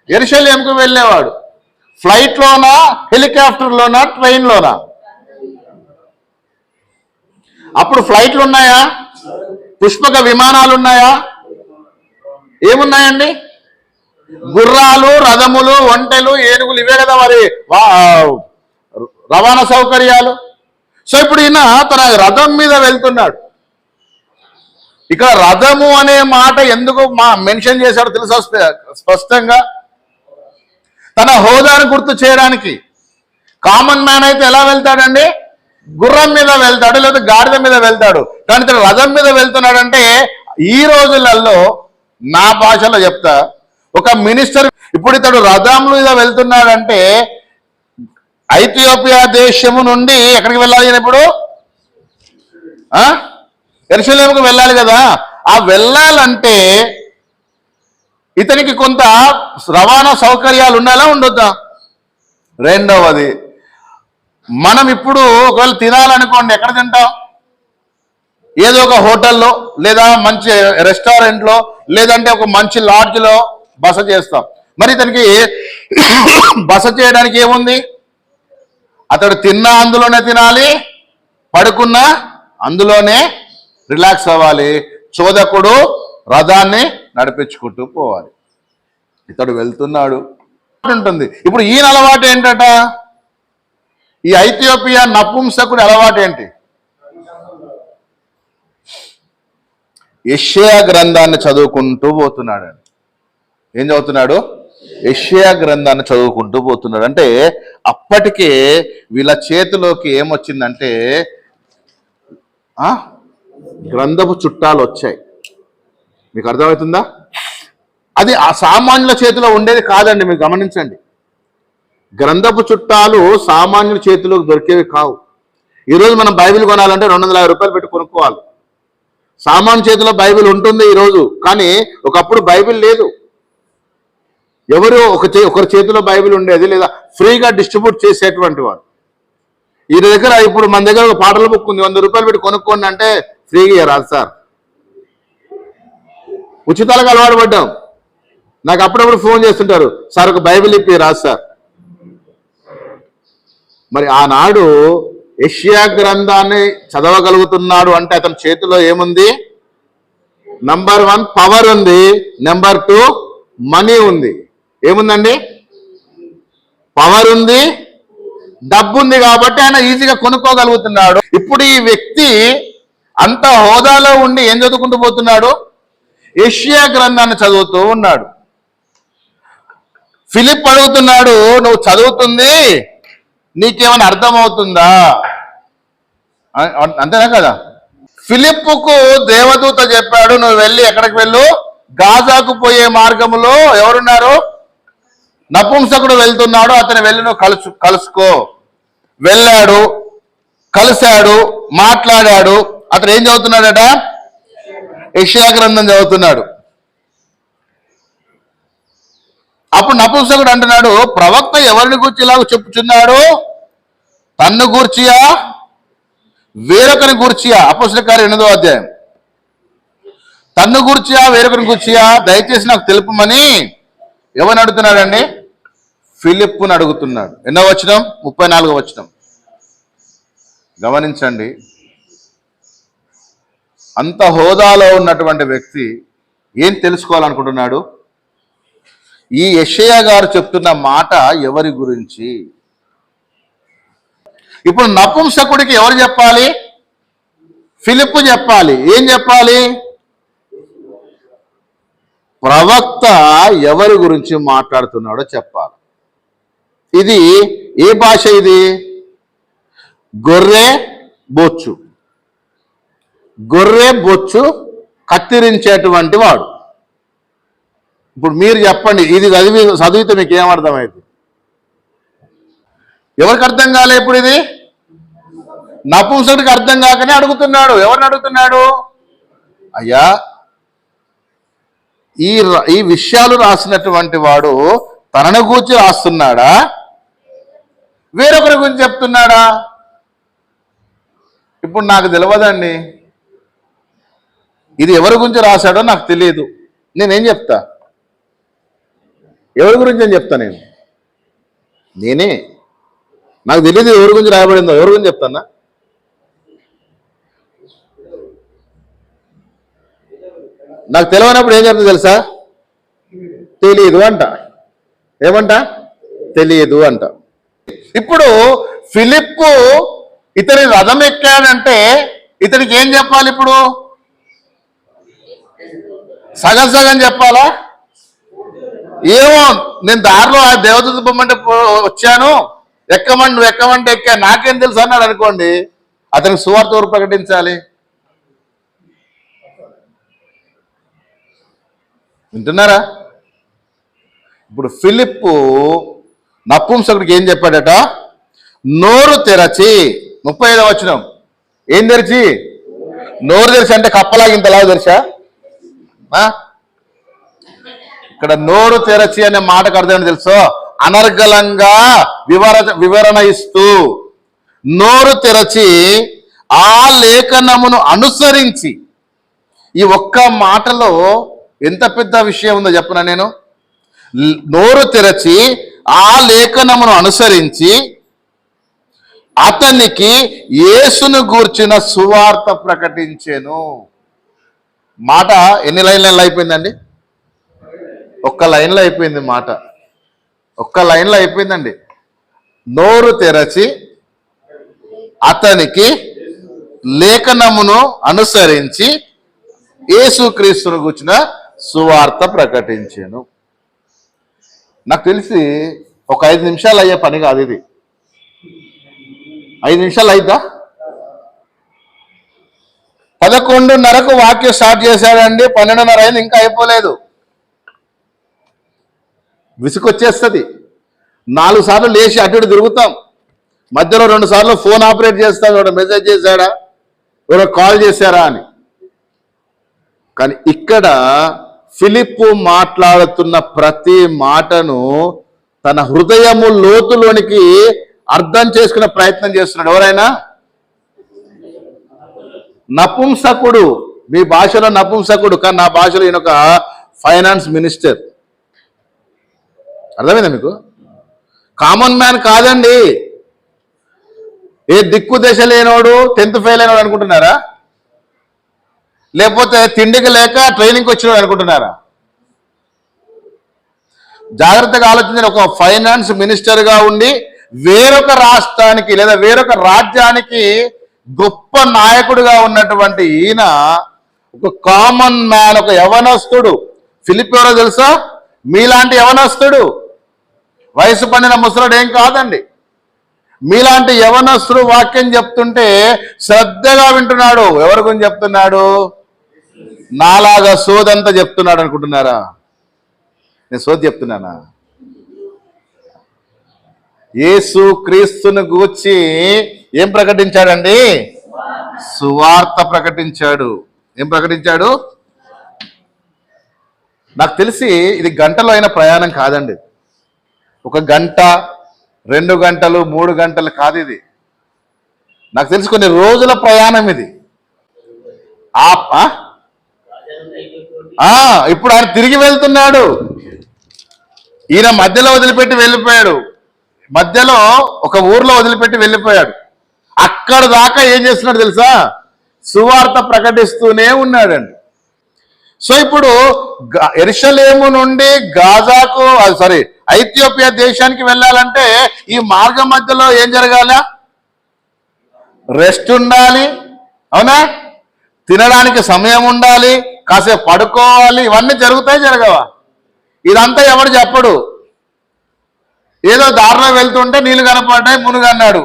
యెరూషలేముకు వెళ్ళేవాడు. ఫ్లైట్లోనా, హెలికాప్టర్లోనా, ట్రైన్లోనా? అప్పుడు ఫ్లైట్లు ఉన్నాయా? పుష్పక విమానాలు ఉన్నాయా? ఏమున్నాయండి? గుర్రాలు, రథములు, ఒంటెలు, ఏనుగులు, ఇవే కదా మరి రవాణా సౌకర్యాలు. సో ఇప్పుడు ఈయన తన రథం మీద వెళ్తున్నాడు. ఇక్కడ రథము అనే మాట ఎందుకు మెన్షన్ చేశాడో తెలుసా? స్పష్టంగా తన హోదాను గుర్తు చేయడానికి. కామన్ మ్యాన్ అయితే ఎలా వెళ్తాడండి? గుర్రం మీద వెళ్తాడు, లేదా గాడిద మీద వెళ్తాడు. కానీ ఇతను రథం మీద వెళ్తున్నాడంటే ఈ రోజులలో, నా భాషలో చెప్తా, ఒక మినిస్టర్ ఇప్పుడు ఇతడు రథం మీద వెళ్తున్నాడంటే ఐథియోపియా దేశము నుండి ఎక్కడికి వెళ్ళాలి? ఇప్పుడు యెరూషలేముకు వెళ్ళాలి కదా. ఆ వెళ్ళాలంటే ఇతనికి కొంత రవాణా సౌకర్యాలు ఉండాలా, ఉండొద్దా? రెండవది, మనం ఇప్పుడు ఒకవేళ తినాలనుకోండి, ఎక్కడ తింటాం? ఏదో ఒక హోటల్లో, లేదా మంచి రెస్టారెంట్లో, లేదంటే ఒక మంచి లాడ్జ్లో బస చేస్తాం. మరి ఇతనికి బస చేయడానికి ఏముంది? అతడు తిన్నా అందులోనే తినాలి, పడుకున్నా అందులోనే రిలాక్స్ అవ్వాలి. చోదకుడు రథాన్ని నడిపించుకుంటూ పోవాలి. ఇతడు వెళ్తున్నాడు ఉంటుంది. ఇప్పుడు ఈయన అలవాటు ఏంటట? ఈ ఐథియోపియా నపుంసకుడి అలవాటు ఏంటి? యెషయా గ్రంథాన్ని చదువుకుంటూ పోతున్నాడు. ఏం చదువుతున్నాడు? యెషయా గ్రంథాన్ని చదువుకుంటూ పోతున్నాడు. అంటే అప్పటికే వీళ్ళ చేతిలోకి ఏమొచ్చిందంటే గ్రంథపు చుట్టాలు వచ్చాయి. మీకు అర్థమవుతుందా? అది ఆ సామాన్యుల చేతిలో ఉండేది కాదండి. మీరు గమనించండి, గ్రంథపు చుట్టాలు సామాన్యుల చేతిలోకి దొరికేవి కావు. ఈరోజు మనం బైబిల్ కొనాలంటే 250 రూపాయలు పెట్టి కొనుక్కోవాలి. సామాన్య చేతిలో బైబిల్ ఉంటుంది ఈరోజు, కానీ ఒకప్పుడు బైబిల్ లేదు. ఎవరు ఒకరి చేతిలో బైబిల్ ఉండేది, లేదా ఫ్రీగా డిస్ట్రిబ్యూట్ చేసేటువంటి వాడు. ఈ దగ్గర ఇప్పుడు మన దగ్గర ఒక పాటల బుక్ ఉంది, 100 రూపాయలు పెట్టి కొనుక్కోండి అంటే ఫ్రీగా రాదు సార్. ఉచితాలకు అలవాటు పడ్డాం. నాకు అప్పుడప్పుడు ఫోన్ చేస్తుంటారు, సార్ ఒక బైబిల్ ఇప్పి రాదు సార్. మరి ఆనాడు యెషయా గ్రంథాన్ని చదవగలుగుతున్నాడు అంటే అతని చేతిలో ఏముంది? నంబర్ 1 పవర్ ఉంది, నెంబర్ 2 మనీ ఉంది. ఏముందండి? పవర్ ఉంది, డబ్బు ఉంది. కాబట్టి ఆయన ఈజీగా కొనుక్కోగలుగుతున్నాడు. ఇప్పుడు ఈ వ్యక్తి అంత హోదాలో ఉండి ఏం చదువుకుంటూ పోతున్నాడు? యెషయా గ్రంథాన్ని చదువుతూ ఉన్నాడు. ఫిలిప్ అడుగుతున్నాడు, నువ్వు చదువుతుంది నీకేమైనా అర్థమవుతుందా? అంతేనా కదా? ఫిలిప్పుకు దేవదూత చెప్పాడు, నువ్వు వెళ్ళి ఎక్కడికి వెళ్ళు? గాజాకు పోయే మార్గంలో ఎవరున్నారు? నపుంసకుడు వెళ్తున్నాడు, అతను వెళ్ళి నువ్వు కలుసుకో. వెళ్ళాడు, కలిశాడు, మాట్లాడాడు. అతను ఏం చదువుతున్నాడట? యెషయా గ్రంథం చదువుతున్నాడు. అప్పుడు నపుంసకుడు అంటున్నాడు, ప్రవక్త ఎవరిని గూర్చి ఇలాగ చెప్పుచున్నాడు? తన్ను గూర్చియా? వేరొకరిని గూర్చియా, అపోస్తలుల కార్యం 8వ అధ్యాయం. తన్ను గూర్చియా వేరొకరిని గూర్చియా దయచేసి నాకు తెలుపమని ఎవరిని అడుగుతున్నాడండి? ఫిలిప్పుని అడుగుతున్నాడు. ఎన్నో వచనం? 34వ వచనం. గమనించండి, అంత హోదాలో ఉన్నటువంటి వ్యక్తి ఏం తెలుసుకోవాలనుకుంటున్నాడు? ఈ యెషయా గారు చెప్తున్న మాట ఎవరి గురించి? ఇప్పుడు నపుంసకుడికి ఎవరు చెప్పాలి? ఫిలిప్పు చెప్పాలి. ఏం చెప్పాలి? ప్రవక్త ఎవరి గురించి మాట్లాడుతున్నాడో చెప్పాలి. ఇది ఏ భాష? ఇది గొర్రె బొచ్చు. గొర్రె బొచ్చు కత్తిరించేటువంటి వాడు. ఇప్పుడు మీరు చెప్పండి, ఇది చదివితే మీకు ఏమర్థమైంది? ఎవరికి అర్థం కాలే? ఇప్పుడు ఇది నపుంసకుడికి అర్థం కాకనే అడుగుతున్నాడు. ఎవరిని అడుగుతున్నాడు? అయ్యా, ఈ విషయాలు రాసినటువంటి వాడు తనను గూర్చి రాస్తున్నాడా, వేరొకరి గురించి చెప్తున్నాడా? ఇప్పుడు నాకు తెలియదండి, ఇది ఎవరి గురించి రాశాడో నాకు తెలియదు. నేనేం చెప్తా? ఎవరి గురించి అని చెప్తా? నేనే నాకు తెలియదు ఎవరి గురించి రాయబడిందో. ఎవరి గురించి చెప్తానా? నాకు తెలియనప్పుడు ఏం చెప్తా తెలుసా? తెలియదు అంట. ఏమంట? తెలియదు అంట. ఇప్పుడు ఫిలిప్పు ఇతని రథం ఎక్కాడంటే ఇతనికి ఏం చెప్పాలి? ఇప్పుడు సగం సగం చెప్పాలా? ఏమో, నేను దారిలో ఆ దేవదూత బొమ్మంటే వచ్చాను, ఎక్కమండి నువ్వు ఎక్కమంటే ఎక్కా, నాకేం తెలుసు అన్నాడు అనుకోండి, అతనికి సువార్త ఎవరు ప్రకటించాలి? వింటున్నారా? ఇప్పుడు ఫిలిప్పు నపుంసకుడికి ఏం చెప్పాడట? నోరు తెరచి, 35వ వచనం. ఏం తెరిచి? నోరు తెరిచి అంటే కప్పలాగా ఇంతలా తెరిచా? ఇక్కడ నోరు తెరచి అనే మాటకు అర్థం తెలుసో, అనర్గళంగా వివరణ ఇస్తూ, నోరు తెరచి ఆ లేఖనమును అనుసరించి. ఈ ఒక్క మాటలో ఎంత పెద్ద విషయం ఉందో చెప్పనా నేను? నోరు తెరచి ఆ లేఖనమును అనుసరించి అతనికి యేసును గూర్చిన సువార్త ప్రకటించెను. మాట ఎన్ని లైన్లలో అయిపోయిందండి? ఒక్క లైన్లో అయిపోయింది మాట. ఒక్క లైన్లో అయిపోయిందండి. నోరు తెరచి అతనికి లేఖనమును అనుసరించి యేసుక్రీస్తును గూర్చిన సువార్త ప్రకటించెను. నాకు తెలిసి ఒక 5 నిమిషాలు అయ్యే పని కాదు ఇది. 5 నిమిషాలు అయిద్దా? 11:30కు వాక్యం స్టార్ట్ చేశాడండి, 12:30 అయింది, ఇంకా అయిపోలేదు. విసుకొచ్చేస్తుంది. 4 సార్లు లేచి అటు ఇటు తిరుగుతాం. మధ్యలో 2 సార్లు ఫోన్ ఆపరేట్ చేస్తాం, ఎవడో మెసేజ్ చేశాడా, ఎవరో కాల్ చేశారా అని. కానీ ఇక్కడ ఫిలిప్పు మాట్లాడుతున్న ప్రతి మాటను తన హృదయము లోతులోనికి అర్థం చేసుకునే ప్రయత్నం చేస్తున్నాడు. ఎవరైనా నపుంసకుడు, మీ భాషలో నపుంసకుడు, కానీ నా భాషలో ఈయన ఒక ఫైనాన్స్ మినిస్టర్. అర్థమైందా మీకు? కామన్ మ్యాన్ కాదండి. ఏ దిక్కు దశ లేనోడు, 10th ఫెయిల్ అయినోడు అనుకుంటున్నారా? లేకపోతే తిండికి లేక ట్రైనింగ్కి వచ్చినోడు అనుకుంటున్నారా? జాగ్రత్తగా ఆలోచించిన ఒక ఫైనాన్స్ మినిస్టర్గా ఉండి వేరొక రాష్ట్రానికి లేదా వేరొక రాజ్యానికి గొప్ప నాయకుడిగా ఉన్నటువంటి ఈయన ఒక కామన్ మ్యాన్, ఒక యవనస్తుడు. ఫిలిప్ ఎవరో తెలుసా? మీలాంటి యవనస్తుడు, వయసు పడిన ముసలుడు ఏం కాదండి. మీలాంటి యవనస్తుడు వాక్యం చెప్తుంటే శ్రద్ధగా వింటున్నాడు. ఎవరి గురించి చెప్తున్నాడు? నాలాగా సోదంతా చెప్తున్నాడు అనుకుంటున్నారా? నేను సోది చెప్తున్నానా? యేసు క్రీస్తును గూర్చి ఏం ప్రకటించాడండి? సువార్త ప్రకటించాడు. ఏం ప్రకటించాడు? నాకు తెలిసి ఇది గంటలో అయిన ప్రయాణం కాదండి. 1 గంట, 2 గంటలు, 3 గంటలు కాదు. ఇది నాకు తెలిసి కొన్ని రోజుల ప్రయాణం ఇది. ఇప్పుడు ఆయన తిరిగి వెళ్తున్నాడు. ఈయన మధ్యలో వదిలిపెట్టి వెళ్ళిపోయాడు, మధ్యలో ఒక ఊర్లో వదిలిపెట్టి వెళ్ళిపోయాడు. అక్కడ దాకా ఏం చేస్తున్నాడు తెలుసా? సువార్త ప్రకటిస్తూనే ఉన్నాడండి. సో ఇప్పుడు యెరూషలేము నుండి గాజాకు ఐథియోపియా దేశానికి వెళ్ళాలంటే ఈ మార్గం మధ్యలో ఏం జరగాల? రెస్ట్ ఉండాలి, అవునా? తినడానికి సమయం ఉండాలి, కాసేపు పడుకోవాలి. ఇవన్నీ జరుగుతాయి జరగవా? ఇదంతా ఎవడు చెప్పడు. ఏదో దారిలో వెళ్తుంటే నీళ్లు కనపడ్డాయి, మునుగన్నాడు.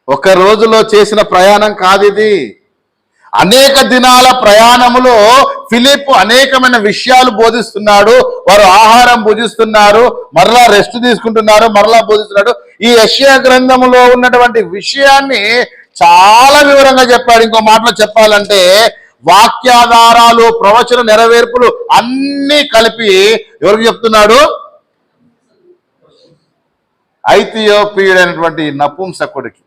ఒక రోజులో చేసిన ప్రయాణం కాదు ఇది. అనేక దినాల ప్రయాణములో ఫిలిప్ అనేకమైన విషయాలు బోధిస్తున్నాడు. వారు ఆహారం భుజిస్తున్నారు, మరలా రెస్ట్ తీసుకుంటున్నారు, మరలా బోధిస్తున్నాడు. ఈ యెషయా గ్రంథములో ఉన్నటువంటి విషయాన్ని చాలా వివరంగా చెప్పాడు. ఇంకో మాటలో చెప్పాలంటే వాక్యాధారాలు, ప్రవచన నెరవేర్పులు అన్నీ కలిపి ఎవరికి చెప్తున్నాడు? ఐథియోపియుడైనటువంటి నపుంసకుడికి,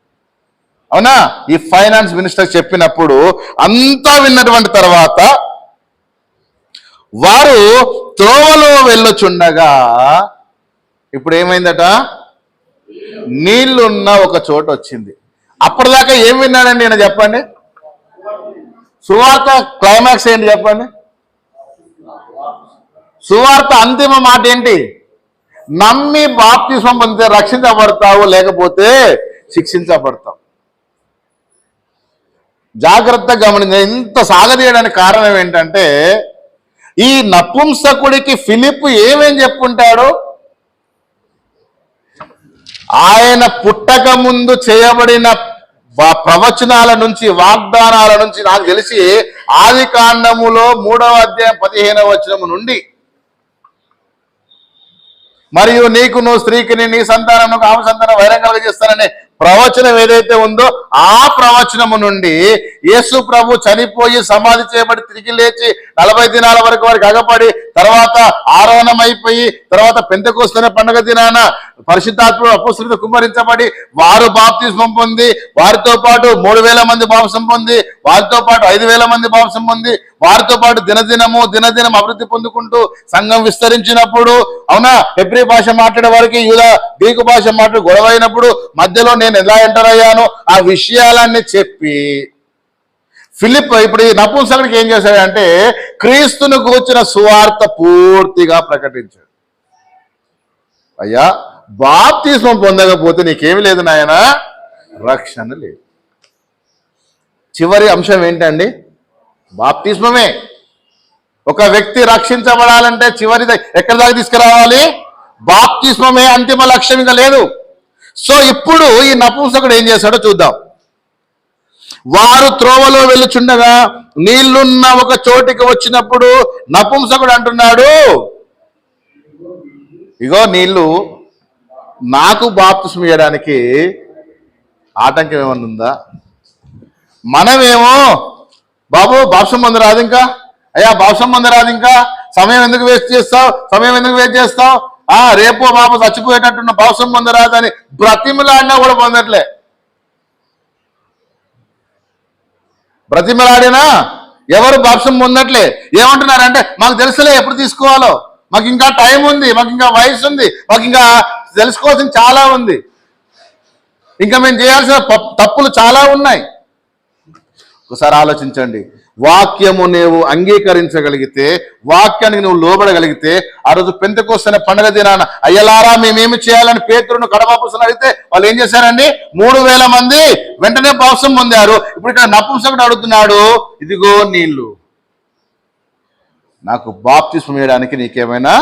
అవునా? ఈ ఫైనాన్స్ మినిస్టర్ చెప్పినప్పుడు అంతా విన్నటువంటి తర్వాత వారు త్రోవలో వెళ్ళొచుండగా ఇప్పుడు ఏమైందట? నీళ్లున్న ఒక చోట వచ్చింది. అప్పటిదాకా ఏం విన్నాడండి నేను? చెప్పండి. సువార్త క్లైమాక్స్ ఏంటి చెప్పండి? సువార్త అంతిమ మాట ఏంటి? నమ్మి బాప్తిస్మం పొందితే రక్షించబడతావు, లేకపోతే శిక్షించబడతావు. జాగ్రత్తగా గమనించ. ఇంత సాగదీయడానికి కారణం ఏంటంటే ఈ నపుంసకుడికి ఫిలిప్ ఏమేం చెప్పుంటాడు? ఆయన పుట్టక ముందు చేయబడిన ప్రవచనాల నుంచి, వాగ్దానాల నుంచి నాకు తెలిసి ఆది కాండములో 3వ అధ్యాయం 15వ వచనము నుండి, మరియు నీకును స్త్రీకిని నీ సంతానమునకు ఆమె సంతానం వైరం కలుగజేస్తాననే ప్రవచనం ఏదైతే ఉందో ఆ ప్రవచనము నుండి యేసు ప్రభు చనిపోయి సమాధి చేయబడి తిరిగి లేచి 40 దినాల వరకు వారికి అగపడి తర్వాత ఆరోహణం అయిపోయి తర్వాత పెంతెకొస్తు పండుగ దినాన పరిశుద్ధాత్ముడు అపొస్తలులతో కుమ్మరించబడి వారు బాప్తిస్మం పొంది, వారితో పాటు 3000 మంది బాప్తిస్మం పొంది, వారితో పాటు 5000 మంది బాప్తిస్మం పొంది, వారితో పాటు దినదినం అభివృద్ధి పొందుకుంటూ సంఘం విస్తరించినప్పుడు, అవునా, హెబ్రీ భాష మాట్లాడే వారికి యూదా గ్రీకు భాష మాట్లాడి గొడవ అయినప్పుడు మధ్యలో నేను ఎలా ఎంటర్ అయ్యానో ఆ విషయాలన్నీ చెప్పి ఫిలిప్ ఇప్పుడు ఈ నపుంసకుడికి ఏం చేశాడంటే క్రీస్తును గూర్చిన సువార్త పూర్తిగా ప్రకటించాడు. అయ్యా, బాప్తిస్మం పొందకపోతే నీకేమి లేదు నాయన, రక్షణ లేదు. చివరి అంశం ఏంటండి? బాప్తిస్మమే. ఒక వ్యక్తి రక్షించబడాలంటే చివరి ఎక్కడి దాకా తీసుకురావాలి? బాప్తిస్మమే అంతిమ లక్ష్యం, ఇంకా లేదు. సో ఇప్పుడు ఈ నపుంసకుడు ఏం చేశాడో చూద్దాం. వారు త్రోవలో వెళ్ళుచుండగా నీళ్లున్న ఒక చోటికి వచ్చినప్పుడు నపుంసకుడు అంటున్నాడు, ఇగో నీళ్లు, నాకు బాప్తిస్మం ఇవ్వడానికి ఆటంకం ఏమన్నా ఉందా? మనమేమో బాబు బాప్తిస్మం పొంద రాదు, ఇంకా అయ్యా బాప్తిస్మం పొంద రాదు, ఇంకా సమయం ఎందుకు వేస్ట్ చేస్తావు, రేపో బాబు చచ్చిపోయేటట్టున్న బాప్తిస్మం పొందరాదు అని బ్రతిమలాడినా కూడా పొందట్లే. బ్రతిమలాడినా ఎవరు బాప్తిస్మం పొందట్లే. ఏమంటున్నారంటే మాకు తెలుసులే ఎప్పుడు తీసుకోవాలో, మాకు ఇంకా టైం ఉంది, మాకు ఇంకా వయసు ఉంది, మాకు ఇంకా తెలుసుకోవాల్సిన చాలా ఉంది, ఇంకా మేము చేయాల్సిన తప్పులు చాలా ఉన్నాయి. ఒకసారి ఆలోచించండి. వాక్యము నువ్వు అంగీకరించగలిగితే, వాక్యానికి నువ్వు లోబడగలిగితే, ఆ రోజు పెంతెకొస్తు పండుగ దినాన అయ్యలారా మేమేమి చేయాలని పేతురును కడబాపుస్తున్నారు అడిగితే వాళ్ళు ఏం చేశారండి? 3000 మంది వెంటనే బాప్తిస్మం పొందారు. ఇప్పుడు ఇక్కడ నపుంసకుడు అడుగుతున్నాడు, ఇదిగో నీళ్లు, నాకు బాప్తిస్మం ఇవ్వడానికి నీకేమైనా?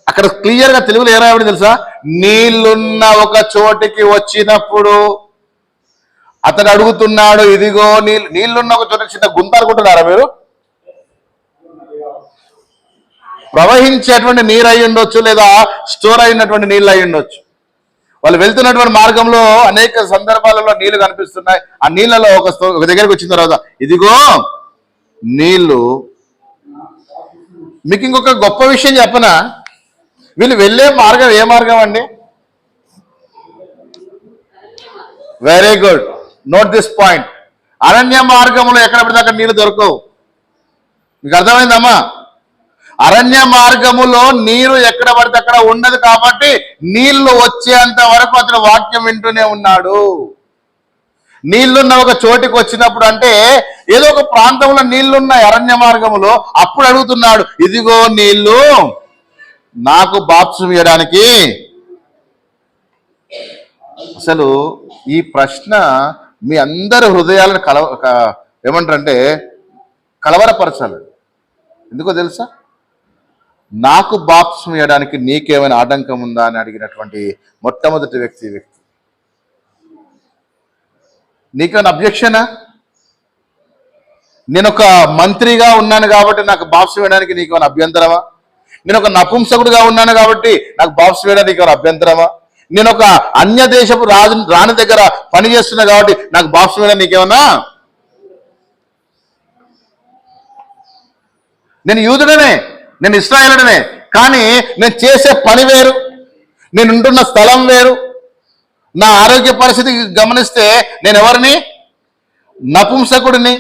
అక్కడ క్లియర్ గా తెలుగులో ఏ రాయబడి తెలుసా? నీళ్లున్న ఒక చోటికి వచ్చినప్పుడు అతడు అడుగుతున్నాడు, ఇదిగో నీళ్లున్న ఒక చోట. చిన్న గుంత అనుకుంటున్నారా మీరు? ప్రవహించేటువంటి నీరు అయి ఉండొచ్చు, లేదా స్టోర్ అయినటువంటి నీళ్ళు అయి ఉండొచ్చు. వాళ్ళు వెళ్తున్నటువంటి మార్గంలో అనేక సందర్భాలలో నీళ్లు కనిపిస్తున్నాయి. ఆ నీళ్ళలో ఒక దగ్గరికి వచ్చిన తర్వాత ఇదిగో నీళ్లు. మీకు ఇంకొక గొప్ప విషయం చెప్పనా? వీళ్ళు వెళ్ళే మార్గం ఏ మార్గం అండి? Very good. Note this point. అరణ్య మార్గంలో ఎక్కడ పడితే అక్కడ నీళ్లు దొరకవు. మీకు అర్థమైందమ్మా? అరణ్య మార్గములో నీరు ఎక్కడ పడితే అక్కడ ఉండదు కాబట్టి నీళ్లు వచ్చేంత వరకు అతను వాక్యం వింటూనే ఉన్నాడు. నీళ్లున్న ఒక చోటికి వచ్చినప్పుడు, అంటే ఏదో ఒక ప్రాంతంలో నీళ్లున్నాయి అరణ్య మార్గములో, అప్పుడు అడుగుతున్నాడు, ఇదిగో నీళ్లు, నాకు బాప్తిసం ఇవ్వడానికి. అసలు ఈ ప్రశ్న మీ అందరి హృదయాలను ఏమంటారంటే కలవరపరచాలి. ఎందుకో తెలుసా? నాకు బాప్తిసం ఇవ్వడానికి నీకేమైనా ఆటంకం ఉందా అని అడిగినటువంటి మొట్టమొదటి వ్యక్తి. నీకేమైనా అబ్జెక్షనా? నేను ఒక మంత్రిగా ఉన్నాను కాబట్టి నాకు బాప్తిసం ఇవ్వడానికి నీకేమైనా అభ్యంతరమా? నేను ఒక నపుంసకుడిగా ఉన్నాను కాబట్టి నాకు బాప్తిసం ఇవ్వడానికి నీకేమైనా అభ్యంతరమా? నేను ఒక అన్య దేశపు రాణి దగ్గర పనిచేస్తున్నా కాబట్టి నాకు బాప్తిసం ఇవ్వడానికి నీకేమన్నా? నేను యూదుడనే, నేను ఇశ్రాయేలుడనే, కానీ నేను చేసే పని వేరు, నేను ఉంటున్న స్థలం వేరు, నా ఆరోగ్య పరిస్థితి గమనిస్తే నేను ఎవరిని? నపుంసకుడిని.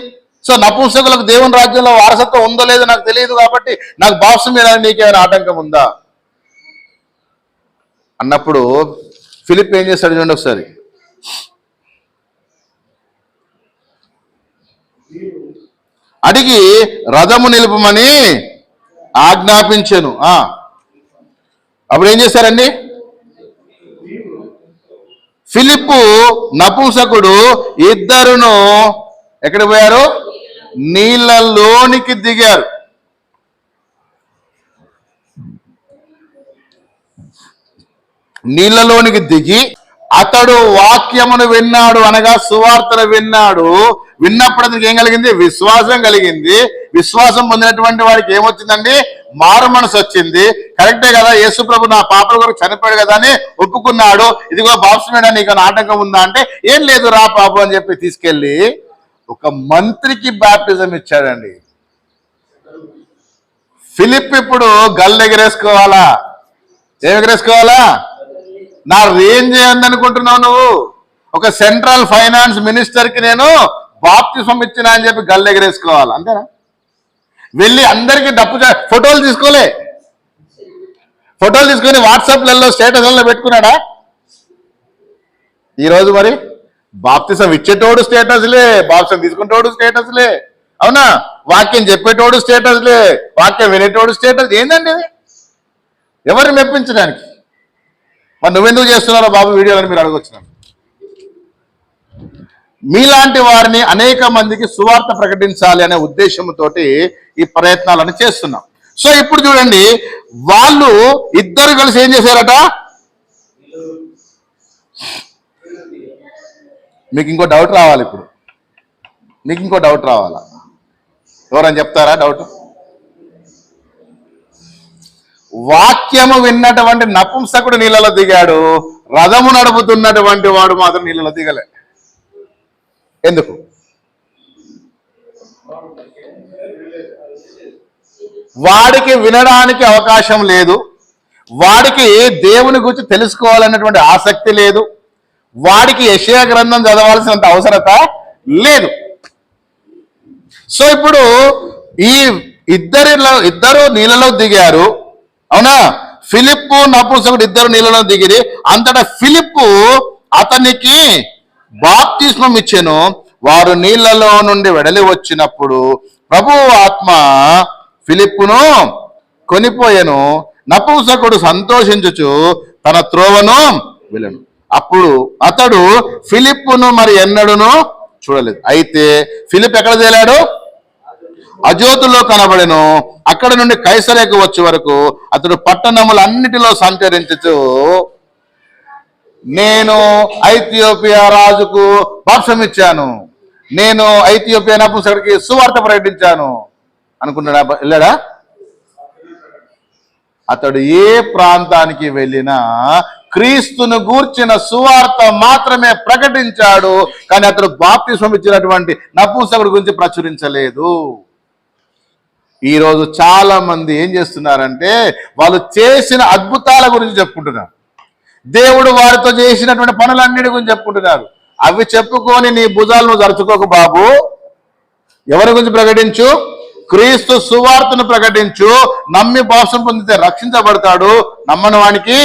సో నపుంసకులకు దేవుని రాజ్యంలో వారసత్వం ఉందో లేదో నాకు తెలియదు కాబట్టి నాకు బాప్తిసం ఇవ్వడానికి నీకేమైనా ఆటంకం ఉందా అన్నప్పుడు ఫిలిప్ ఏం చేస్తాడు చూడండి ఒకసారి. అడిగి రథము నిలుపమని ఆజ్ఞాపించెను. అప్పుడు ఏం చేశారండి? ఫిలిప్పు నపుంసకుడు ఇద్దరును ఎక్కడికి పోయారు? నీళ్ళలోనికి దిగారు. నీళ్ళలోనికి దిగి అతడు వాక్యమును విన్నాడు, అనగా సువార్తను విన్నాడు. విన్నప్పుడు అతనికి ఏం కలిగింది? విశ్వాసం కలిగింది. విశ్వాసం పొందినటువంటి వాడికి ఏమొచ్చిందండి? మారు మనసు వచ్చింది. కరెక్టే కదా, యేసు ప్రభు నా పాపల కొరకు చనిపోయాడు కదా అని ఒప్పుకున్నాడు. ఇదిగో బాప్తిసం ఇవ్వడానికి నీకు ఆటంకం ఉందా అంటే ఏం లేదు రా పాపం అని చెప్పి తీసుకెళ్ళి ఒక మంత్రికి బాప్టిజం ఇచ్చాడండి. ఫిలిప్ ఇప్పుడు గల్ ఎగరేసుకోవాలా? ఏం ఎగరేసుకోవాలా? నా రేంజ్ ఏందనుకుంటున్నావు నువ్వు? ఒక సెంట్రల్ ఫైనాన్స్ మినిస్టర్కి నేను బాప్తిసం ఇచ్చినా అని చెప్పి గల్ ఎగరేసుకోవాలి, అంతేనా? వెళ్ళి అందరికీ ఫోటోలు తీసుకోలే, ఫోటోలు తీసుకొని వాట్సాప్లలో స్టేటస్లలో పెట్టుకున్నాడా? ఈరోజు మరి బాప్తిసం ఇచ్చేటోడు స్టేటస్లే, బాప్తిసం తీసుకునేటోడు స్టేటస్లే, అవునా? వాక్యం చెప్పేటోడు స్టేటస్లే, వాక్యం వినేటోడు స్టేటస్. ఏందండి ఇది? ఎవరిని మెప్పించడానికి? మరి నువ్వెందుకు చేస్తున్నారో బాబు వీడియోలను మీరు అడగొచ్చున్నాను. మీలాంటి వారిని అనేక మందికి సువార్త ప్రకటించాలి అనే ఉద్దేశంతో ఈ ప్రయత్నాలను చేస్తున్నాం. సో ఇప్పుడు చూడండి, వాళ్ళు ఇద్దరు కలిసి ఏం చేశారట? మీకు ఇంకో డౌట్ రావాలి. ఇప్పుడు మీకు ఇంకో డౌట్ రావాలా? ఎవరని చెప్తారా డౌట్? వాక్యము విన్నటువంటి నపుంసకుడు నీళ్ళలో దిగాడు, రథము నడుపుతున్నటువంటి వాడు మాత్రం నీళ్ళలో దిగలే. ఎందుకు? వాడికి వినడానికి అవకాశం లేదు, వాడికి దేవుని గురించి తెలుసుకోవాలన్నటువంటి ఆసక్తి లేదు, వాడికి యెషయా గ్రంథం చదవాల్సినంత అవసరత లేదు. సో ఇప్పుడు ఈ ఇద్దరు నీళ్ళలో దిగారు, అవునా? ఫిలిప్పు నపుంసకుడు ఇద్దరు నీళ్ళలో దిగిరి. అంతటా ఫిలిప్పు అతనికి బాప్తిస్మం ఇచ్చెను. వారు నీళ్లలో నుండి వెడలి వచ్చినప్పుడు ప్రభువు ఆత్మ ఫిలిప్పును కొనిపోయెను. నపుంసకుడు సంతోషించుచు తన త్రోవను వెళ్ళెను. అప్పుడు అతడు ఫిలిప్పును మరి ఎన్నడూను చూడలేదు. అయితే ఫిలిప్ ఎక్కడ తేలాడు? అజోతులో కనబడెను. అక్కడ నుండి కైసరేకు వచ్చే వరకు అతడు పట్టణములన్నిటిలో సంచరించుచు, నేను ఐథియోపియా రాజుకు బాప్తిసం ఇచ్చాను, నేను ఐథియోపియా నపుంసకుడికి సువార్త ప్రకటించాను అనుకున్నాడా? వెళ్ళాడా? అతడు ఏ ప్రాంతానికి వెళ్ళినా క్రీస్తును గూర్చిన సువార్త మాత్రమే ప్రకటించాడు, కానీ అతడు బాప్తిసం ఇచ్చినటువంటి నపుంసకుడి గురించి ప్రచురించలేదు. ఈరోజు చాలా మంది ఏం చేస్తున్నారంటే వాళ్ళు చేసిన అద్భుతాల గురించి చెప్పుకుంటున్నారు, దేవుడు వారితో చేసినటువంటి పనులన్నిటి గురించి చెప్పుకుంటున్నారు. అవి చెప్పుకొని నీ భుజాలు నువ్వు జరుచుకోకు బాబు. ఎవరి గురించి ప్రకటించు? క్రీస్తు సువార్తను ప్రకటించు. నమ్మి బాప్తిసం పొందితే రక్షించబడతాడు, నమ్మని వానికి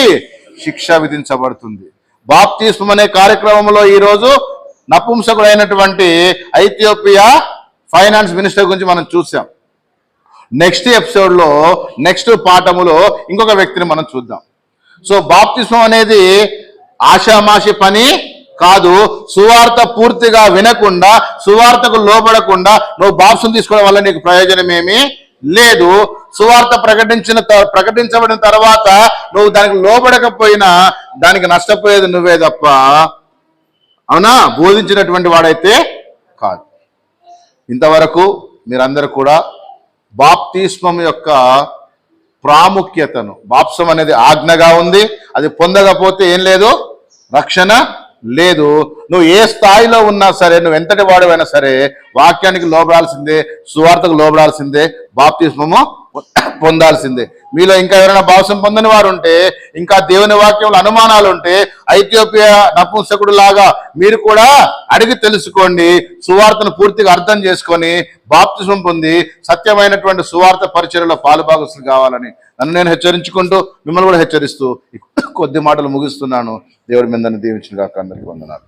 శిక్ష విధించబడుతుంది. బాప్తిస్మం అనే కార్యక్రమంలో ఈరోజు నపుంసకుడైనటువంటి ఐథియోపియా ఫైనాన్స్ మినిస్టర్ గురించి మనం చూసాం. నెక్స్ట్ ఎపిసోడ్లో, నెక్స్ట్ పాఠములో ఇంకొక వ్యక్తిని మనం చూద్దాం. సో బాప్తిస్మం అనేది ఆషామాషి పని కాదు. సువార్త పూర్తిగా వినకుండా, సువార్తకు లోబడకుండా నువ్వు బాప్తిసం తీసుకోవడం వల్ల నీకు ప్రయోజనం ఏమీ లేదు. సువార్త ప్రకటించబడిన తర్వాత నువ్వు దానికి లోబడకపోయినా దానికి నష్టపోయేది నువ్వే తప్ప, అవునా, బోధించినటువంటి వాడైతే కాదు. ఇంతవరకు మీరందరూ కూడా బాప్తిస్మం యొక్క ప్రాముఖ్యతను, బాప్తిసం అనేది ఆజ్ఞగా ఉంది, అది పొందకపోతే ఏం లేదు, రక్షణ లేదు. నువ్వు ఏ స్థాయిలో ఉన్నా సరే, నువ్వు ఎంతటి వాడివైనా సరే వాక్యానికి లోబడాల్సిందే, సువార్తకు లోబడాల్సిందే, బాప్తిస్మము పొందాల్సిందే. మీలో ఇంకా ఎవరైనా బాప్తిసం పొందని వారు ఉంటే, ఇంకా దేవుని వాక్యంలో అనుమానాలు ఉంటే, ఐథియోపియా నపుంసకుడు లాగా మీరు కూడా అడిగి తెలుసుకోండి. సువార్తను పూర్తిగా అర్థం చేసుకొని బాప్తిస్మం పొంది సత్యమైనటువంటి సువార్త పరిచర్యలో పాలుభాగస్తులు కావాలని నన్ను నేను హెచ్చరించుకుంటూ, మిమ్మల్ని కూడా హెచ్చరిస్తూ కొద్ది మాటలు ముగిస్తున్నాను. దేవుడి మీద దీవించిన కాక అందరికీ వందనాలు.